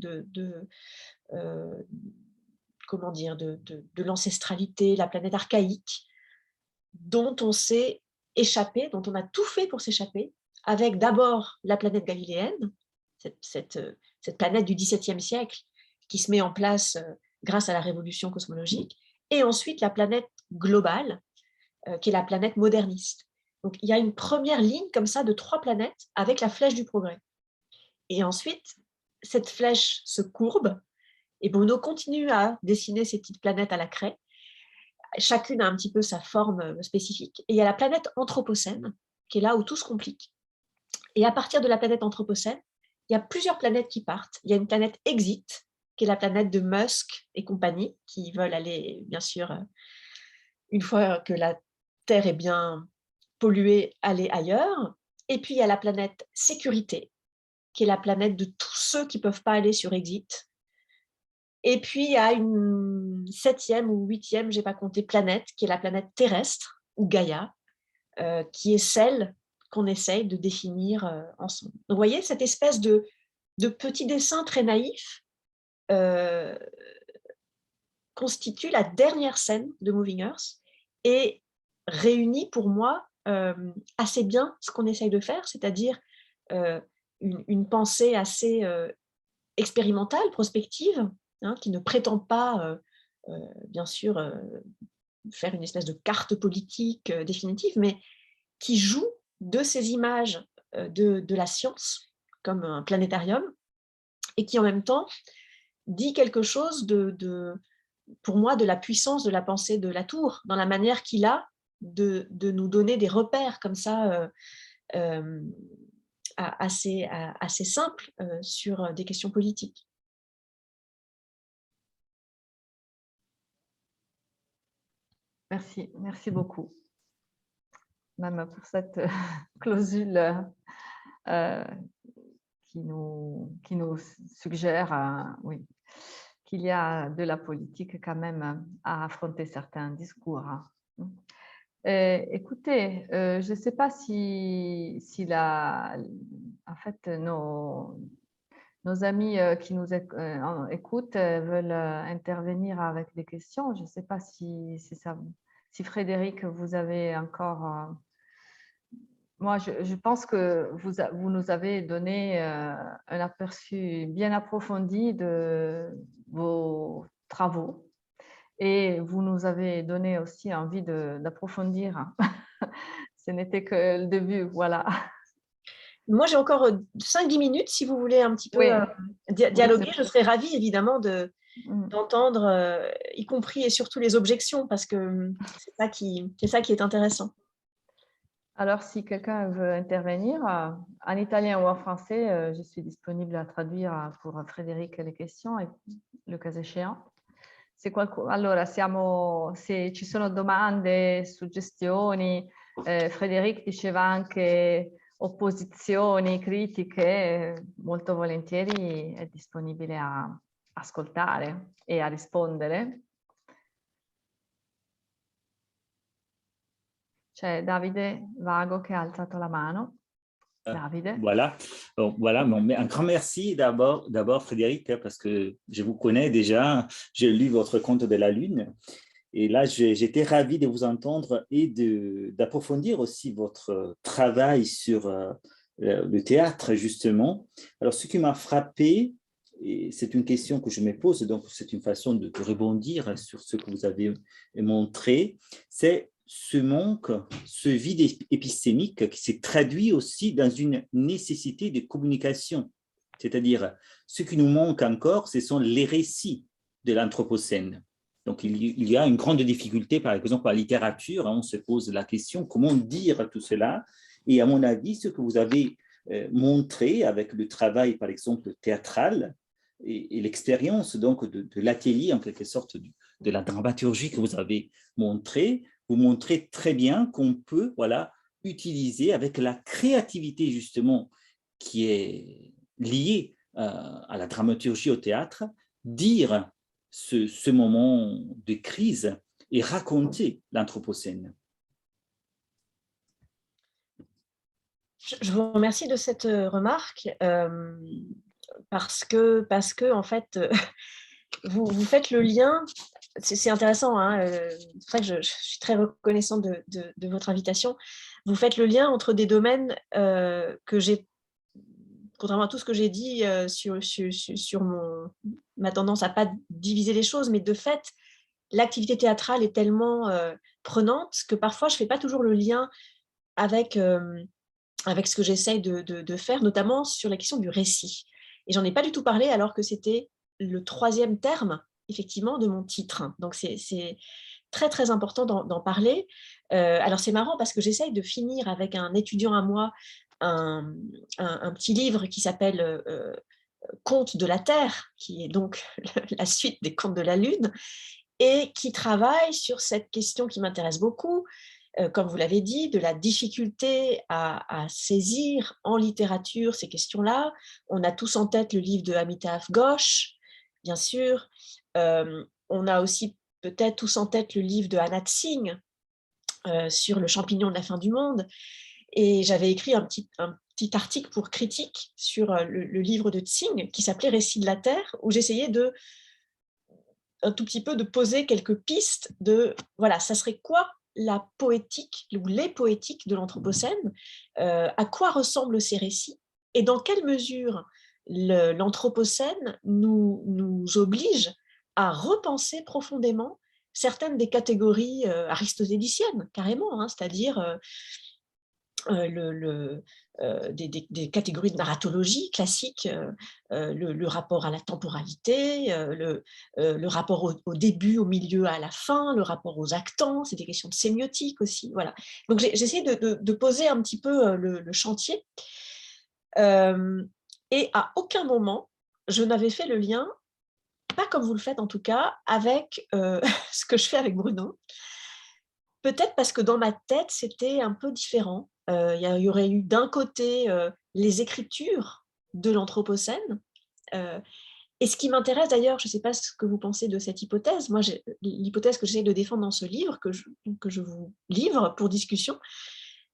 comment dire, de l'ancestralité, la planète archaïque, dont on s'est échappé, dont on a tout fait pour s'échapper, avec d'abord la planète galiléenne, cette planète du XVIIe siècle qui se met en place grâce à la révolution cosmologique, et ensuite la planète globale, qui est la planète moderniste. Donc il y a une première ligne comme ça de 3 planètes avec la flèche du progrès. Et ensuite, cette flèche se courbe, et Bruno continue à dessiner ces petites planètes à la craie. Chacune a un petit peu sa forme spécifique. Et il y a la planète Anthropocène, qui est là où tout se complique. Et à partir de la planète Anthropocène, il y a plusieurs planètes qui partent. Il y a une planète Exit, qui est la planète de Musk et compagnie, qui veulent aller, bien sûr, une fois que la Terre est bien polluée, aller ailleurs. Et puis, il y a la planète Sécurité, qui est la planète de tous ceux qui ne peuvent pas aller sur Exit. Et puis, il y a une 7e ou 8e, je n'ai pas compté, planète, qui est la planète terrestre, ou Gaïa, qui est celle qu'on essaye de définir ensemble. Donc, vous voyez, cette espèce de petit dessin très naïf constitue la dernière scène de Moving Earth et réunit pour moi assez bien ce qu'on essaye de faire, c'est-à-dire une pensée assez expérimentale, prospective, hein, qui ne prétend pas, bien sûr, faire une espèce de carte politique définitive, mais qui joue de ces images de la science, comme un planétarium, et qui en même temps dit quelque chose pour moi, de la puissance de la pensée de Latour, dans la manière qu'il a de nous donner des repères comme ça, assez simples sur des questions politiques. Merci beaucoup. Même pour cette clausule qui nous suggère oui, qu'il y a de la politique quand même à affronter certains discours. Écoutez, je ne sais pas si en fait, nos amis qui nous écoutent veulent intervenir avec des questions. Je ne sais pas si Frédéric, vous avez encore... moi, je pense que vous nous avez donné un aperçu bien approfondi de vos travaux et vous nous avez donné aussi envie d'approfondir. Ce n'était que le début, voilà. Moi, j'ai encore 5-10 minutes, si vous voulez un petit peu Oui. dialoguer. Oui, je serais ravie, évidemment, d'entendre, y compris et surtout les objections, parce que c'est ça qui est intéressant. Alors, si quelqu'un veut intervenir, en italien ou en français, je suis disponible à traduire pour Frédéric les questions, et le cas échéant. Allora, se ci sono domande, suggestioni, Frédéric diceva anche opposizioni, critiche, molto volentieri è disponibile a ascoltare e a rispondere. C'è Davide Vago che ha alzato la mano. Davide. Voilà. Bon, voilà. Mais un grand merci d'abord Frédéric, parce que je vous connais déjà, j'ai lu votre Conte de la Lune. Et là, j'étais ravi de vous entendre et d'approfondir aussi votre travail sur le théâtre, justement. Alors, ce qui m'a frappé, et c'est une question que je me pose, donc c'est une façon de rebondir sur ce que vous avez montré, c'est ce manque, ce vide épistémique qui s'est traduit aussi dans une nécessité de communication. C'est-à-dire, ce qui nous manque encore, ce sont les récits de l'Anthropocène. Donc, il y a une grande difficulté, par exemple, en littérature, on se pose la question, comment dire tout cela? Et à mon avis, ce que vous avez montré avec le travail, par exemple, théâtral et l'expérience donc de l'atelier, en quelque sorte, de la dramaturgie que vous avez montré, vous montrez très bien qu'on peut utiliser avec la créativité, justement, qui est liée à la dramaturgie, au théâtre, dire ce moment de crise et raconter l'Anthropocène. Je vous remercie de cette remarque parce que en fait, vous faites le lien. C'est intéressant, hein, c'est pour ça que je suis très reconnaissante de votre invitation. Vous faites le lien entre des domaines que j'ai, contrairement à tout ce que j'ai dit sur ma tendance à ne pas diviser les choses, mais de fait, l'activité théâtrale est tellement prenante que parfois je ne fais pas toujours le lien avec ce que j'essaye de faire, notamment sur la question du récit. Et j'en ai pas du tout parlé alors que c'était le 3e terme, effectivement, de mon titre. Donc, c'est très, très important d'en parler. Alors, c'est marrant parce que j'essaye de finir avec un étudiant à moi un petit livre qui s'appelle Contes de la Terre, qui est donc la suite des Contes de la Lune, et qui travaille sur cette question qui m'intéresse beaucoup, comme vous l'avez dit, de la difficulté à saisir en littérature ces questions-là. On a tous en tête le livre de Amitav Ghosh, bien sûr. On a aussi peut-être tous en tête le livre de Anat Singh sur le champignon de la fin du monde. Et j'avais écrit un petit article pour Critique sur le livre de Tsing qui s'appelait Récit de la Terre, où j'essayais de un tout petit peu de poser quelques pistes de, voilà, ça serait quoi la poétique ou les poétiques de l'Anthropocène, à quoi ressemblent ces récits et dans quelle mesure l'Anthropocène nous oblige à repenser profondément certaines des catégories aristotéliciennes, carrément, hein, c'est-à-dire des catégories de narratologie classique, le rapport à la temporalité, le rapport au début, au milieu, à la fin, le rapport aux actants, c'est des questions de sémiotique aussi. Voilà. Donc j'essaie de poser un petit peu le chantier. Et à aucun moment, je n'avais fait le lien, pas comme vous le faites en tout cas, avec ce que je fais avec Bruno. Peut-être parce que dans ma tête, c'était un peu différent. Il y aurait eu d'un côté les écritures de l'Anthropocène. Et ce qui m'intéresse d'ailleurs, je ne sais pas ce que vous pensez de cette hypothèse, moi l'hypothèse que j'essaie de défendre dans ce livre, que je vous livre pour discussion,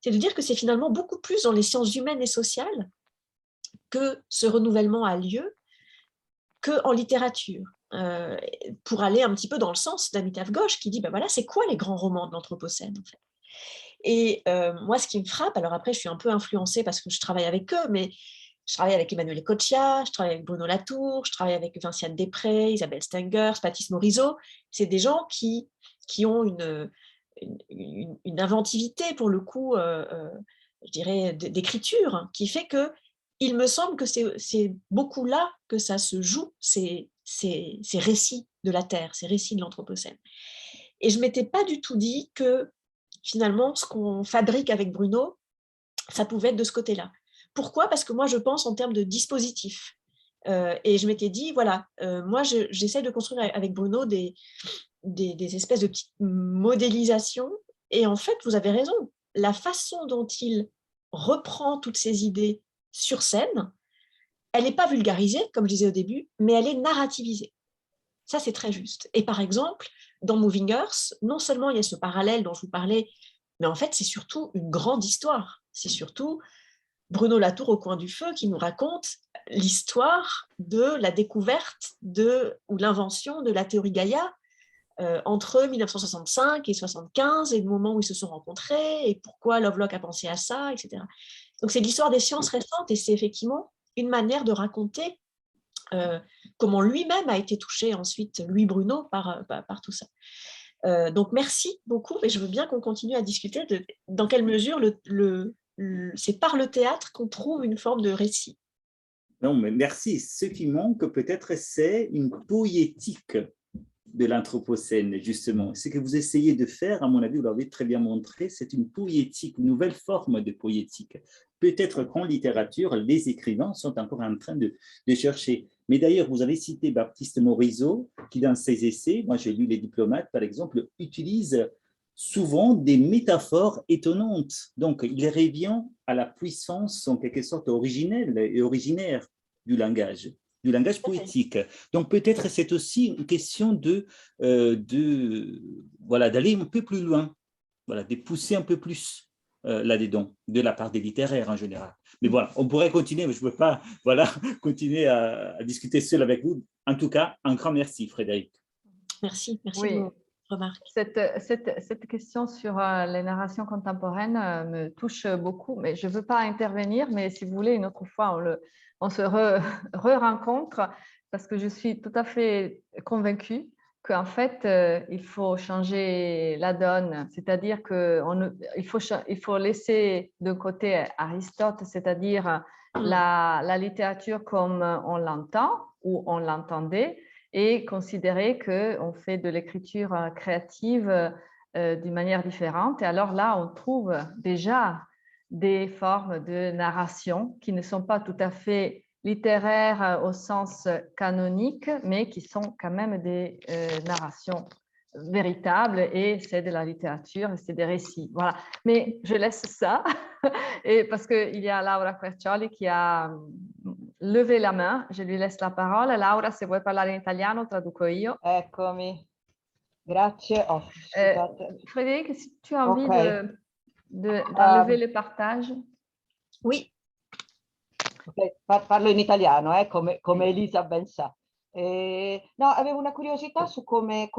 c'est de dire que c'est finalement beaucoup plus dans les sciences humaines et sociales que ce renouvellement a lieu qu'en littérature. Pour aller un petit peu dans le sens d'Amitav Ghosh qui dit, ben voilà, c'est quoi les grands romans de l'Anthropocène en fait. Et moi, ce qui me frappe, alors après, je suis un peu influencée parce que je travaille avec eux, mais je travaille avec Emmanuel Ecochia, je travaille avec Bruno Latour, je travaille avec Vinciane Després, Isabelle Stengers, Patrice Morisot. C'est des gens qui ont une inventivité, pour le coup, je dirais, d'écriture, qui fait que il me semble que c'est beaucoup là que ça se joue, ces récits de la Terre, ces récits de l'Anthropocène. Et je ne m'étais pas du tout dit que finalement, ce qu'on fabrique avec Bruno, ça pouvait être de ce côté-là. Pourquoi ? Parce que moi, je pense en termes de dispositifs. Et je m'étais dit, voilà, moi, j'essaie de construire avec Bruno des espèces de petites modélisations. Et en fait, vous avez raison, la façon dont il reprend toutes ces idées sur scène, elle n'est pas vulgarisée, comme je disais au début, mais elle est narrativisée. Ça, c'est très juste. Et par exemple, dans Moving Earth, non seulement il y a ce parallèle dont je vous parlais, mais en fait, c'est surtout une grande histoire. C'est surtout Bruno Latour au coin du feu qui nous raconte l'histoire de la découverte ou l'invention de la théorie Gaïa entre 1965 et 1975, et le moment où ils se sont rencontrés, et pourquoi Lovelock a pensé à ça, etc. Donc, c'est l'histoire des sciences récentes, et c'est effectivement une manière de raconter comment lui-même a été touché ensuite, Louis Bruno, par tout ça. Donc, merci beaucoup, et je veux bien qu'on continue à discuter de dans quelle mesure c'est par le théâtre qu'on trouve une forme de récit. Non, mais merci. Ce qui manque peut-être, c'est une poétique de l'Anthropocène, justement. Ce que vous essayez de faire, à mon avis, vous l'avez très bien montré, c'est une poétique, une nouvelle forme de poétique. Peut-être qu'en littérature, les écrivains sont encore en train de chercher. Mais d'ailleurs, vous avez cité Baptiste Morisot, qui dans ses essais, moi j'ai lu Les Diplomates, par exemple, utilise souvent des métaphores étonnantes. Donc, il revient à la puissance, en quelque sorte, originelle et originaire du langage poétique. Donc, peut-être c'est aussi une question voilà, d'aller un peu plus loin, voilà, de pousser un peu plus là-dedans, de la part des littéraires en général. Mais voilà, on pourrait continuer, mais je ne peux pas voilà, continuer à discuter seul avec vous. En tout cas, un grand merci, Frédéric. Merci Oui. de vos remarques. Cette question sur les narrations contemporaines me touche beaucoup, mais je ne veux pas intervenir, mais si vous voulez, une autre fois, on se re-rencontre, parce que je suis tout à fait convaincue qu'en fait, il faut changer la donne, c'est-à-dire qu'il faut laisser de côté Aristote, c'est-à-dire la littérature comme on l'entend ou on l'entendait, et considérer qu'on fait de l'écriture créative d'une manière différente. Et alors là, on trouve déjà des formes de narration qui ne sont pas tout à fait littéraires au sens canonique, mais qui sont quand même des narrations véritables, et c'est de la littérature, c'est des récits. Voilà. Mais je laisse ça, et parce qu'il y a Laura Quercioli qui a levé la main, je lui laisse la parole. Laura, se vuoi parlare in italiano, traduco io. Eccomi, grazie. Oh, Frédéric, si tu as envie Ok. d'enlever le partage. Oui. Okay. Parlo in italiano, come Elisa ben sa. No, avevo una curiosità su come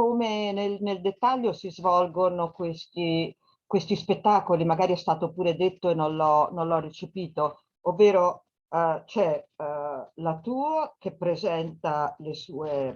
nel dettaglio si svolgono questi spettacoli, magari è stato pure detto e non l'ho recepito, ovvero c'è la tour che presenta le sue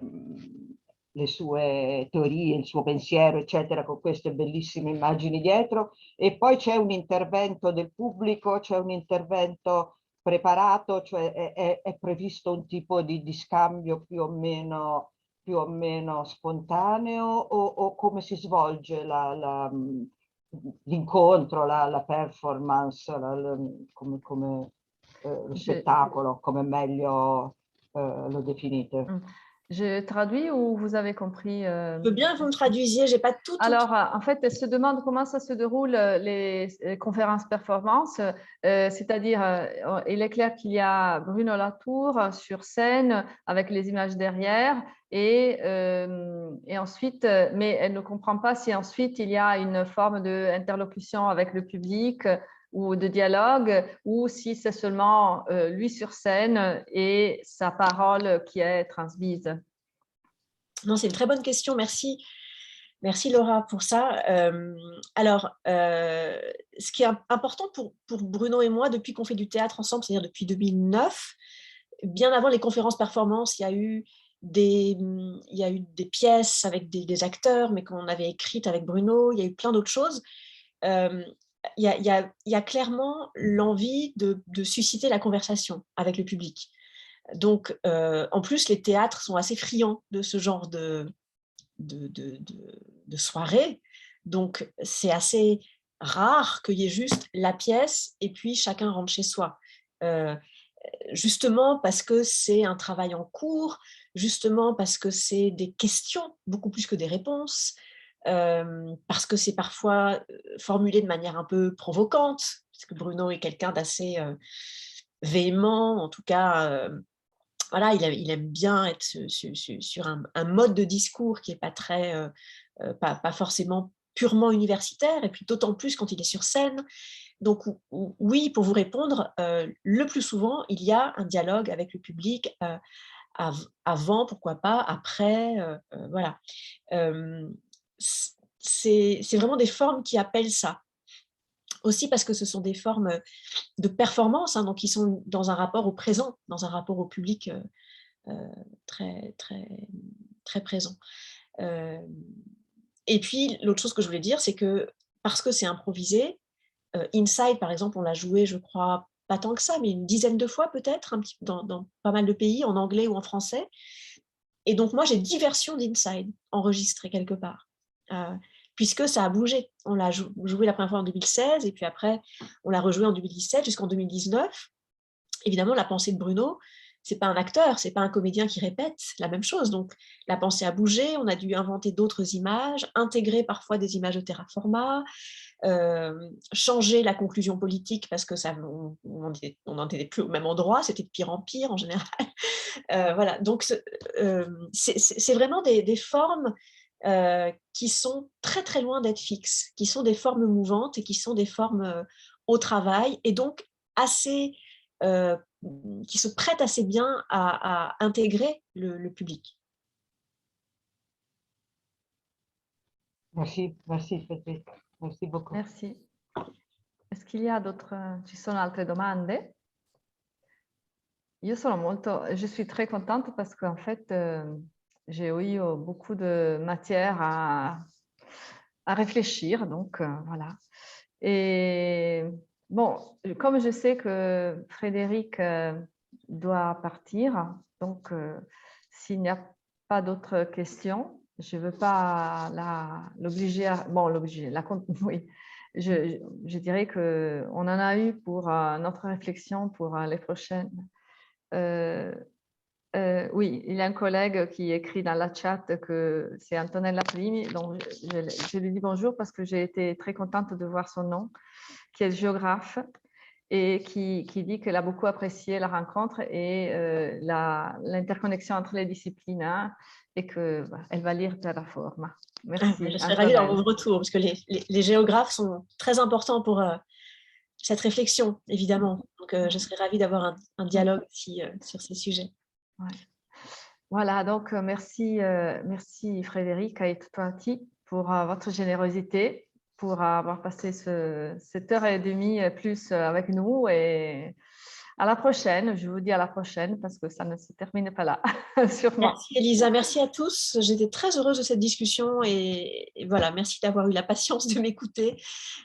teorie, il suo pensiero, eccetera, con queste bellissime immagini dietro, e poi c'è un intervento del pubblico, c'è un intervento preparato, cioè è previsto un tipo di scambio più o meno spontaneo, o come si svolge l'incontro, la performance, come lo spettacolo, come meglio lo definite? Je traduis ou vous avez compris Je veux bien que vous me traduisiez, j'ai pas tout. Alors, en fait, elle se demande comment ça se déroule les conférences performances, c'est-à-dire, il est clair qu'il y a Bruno Latour sur scène avec les images derrière, et ensuite, mais elle ne comprend pas si ensuite il y a une forme d'interlocution avec le public ou de dialogue, ou si c'est seulement lui sur scène et sa parole qui est transmise. Non, c'est une très bonne question, merci. Merci Laura pour ça. Alors, ce qui est important pour Bruno et moi depuis qu'on fait du théâtre ensemble, c'est-à-dire depuis 2009, bien avant les conférences performances, il y a eu des pièces avec des acteurs, mais qu'on avait écrites avec Bruno, il y a eu plein d'autres choses. Il y a clairement l'envie de susciter la conversation avec le public. Donc, en plus, les théâtres sont assez friands de ce genre de soirée. Donc, c'est assez rare qu'il y ait juste la pièce et puis chacun rentre chez soi. Justement parce que c'est un travail en cours, justement parce que c'est des questions beaucoup plus que des réponses, parce que c'est parfois formulé de manière un peu provocante, parce que Bruno est quelqu'un d'assez véhément, en tout cas, voilà, il aime bien être sur un mode de discours qui n'est pas très, pas forcément purement universitaire, et puis d'autant plus quand il est sur scène. Donc oui, pour vous répondre, le plus souvent, il y a un dialogue avec le public, avant, pourquoi pas, après, voilà. C'est vraiment des formes qui appellent ça. Aussi parce que ce sont des formes de performance, hein, donc qui sont dans un rapport au présent, dans un rapport au public très, très, très présent. Et puis, l'autre chose que je voulais dire, c'est que parce que c'est improvisé, Inside, par exemple, on l'a joué, je crois, pas tant que ça, mais une dizaine de fois peut-être, un petit peu dans pas mal de pays, en anglais ou en français. Et donc, moi, j'ai 10 versions d'Inside enregistrées quelque part, puisque ça a bougé. On l'a joué la première fois en 2016, et puis après, on l'a rejoué en 2017 jusqu'en 2019. Évidemment, la pensée de Bruno, c'est pas un acteur, c'est pas un comédien qui répète la même chose. Donc, la pensée a bougé, on a dû inventer d'autres images, intégrer parfois des images de terraforma, changer la conclusion politique parce que on n'en était plus au même endroit, c'était de pire en pire en général. Voilà, donc c'est vraiment des formes qui sont très très loin d'être fixes, qui sont des formes mouvantes et qui sont des formes au travail, et donc assez, qui se prêtent assez bien à intégrer le public. Merci Frédéric, merci beaucoup. Merci. Est-ce qu'il y a d'autres, ci sono altre domande? Je suis très contente parce qu'en fait, j'ai eu beaucoup de matière à réfléchir, donc voilà. Et bon, comme je sais que Frédéric doit partir, donc s'il n'y a pas d'autres questions, je ne veux pas l'obliger à... Bon, oui. Je dirais qu'on en a eu pour notre réflexion pour les prochaines. Oui, il y a un collègue qui écrit dans la chat que c'est Antonella Primi, donc je lui dis bonjour parce que j'ai été très contente de voir son nom, qui est géographe et qui dit qu'elle a beaucoup apprécié la rencontre et l'interconnexion entre les disciplines, hein, et qu'elle va lire Terraforma. Merci. Je serais ravie d'avoir vos retours, parce que les géographes sont très importants pour cette réflexion, évidemment. Donc, je serais ravie d'avoir un dialogue aussi sur ces sujets. Ouais. Voilà, donc merci Frédéric et Tuati pour votre générosité, pour avoir passé cette heure et demie plus avec nous. Et à la prochaine, je vous dis à la prochaine parce que ça ne se termine pas là, sûrement. Merci Elisa, merci à tous. J'étais très heureuse de cette discussion et voilà, merci d'avoir eu la patience de m'écouter.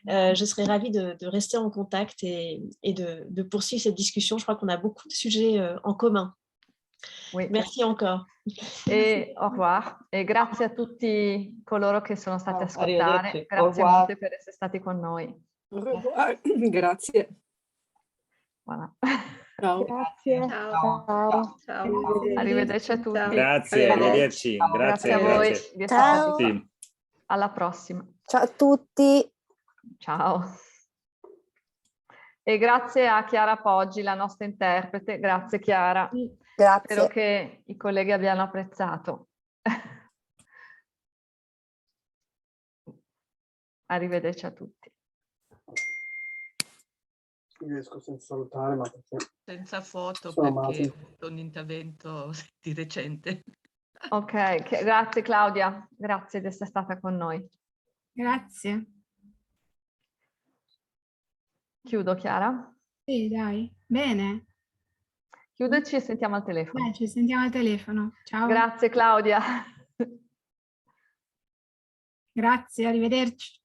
Je serais ravie de rester en contact et de poursuivre cette discussion. Je crois qu'on a beaucoup de sujets en commun. Oui. Merci encore. E au revoir. E grazie a tutti coloro che sono stati a ascoltare. Arrivederci. Au Grazie revoir. molte per essere stati con noi. Au revoir. Grazie. Voilà. Ciao. Grazie. Ciao. Ciao. Ciao. Arrivederci a tutti. Grazie, arrivederci. Grazie a voi Grazie. di essere Ciao. stati qua. Sì. Alla prossima. Ciao a tutti. Ciao. E grazie a Chiara Poggi, la nostra interprete. Grazie Chiara. Grazie. Spero che i colleghi abbiano apprezzato. Arrivederci a tutti. Riesco senza salutare, ma perché Senza foto sono perché amati. ho avuto un intervento di recente. Ok, grazie Claudia, grazie di essere stata con noi. Grazie. Chiudo Chiara? Sì, dai. Bene. Chiudo e ci sentiamo al telefono. Dai, ci sentiamo al telefono. Ciao. Grazie Claudia. Grazie, arrivederci.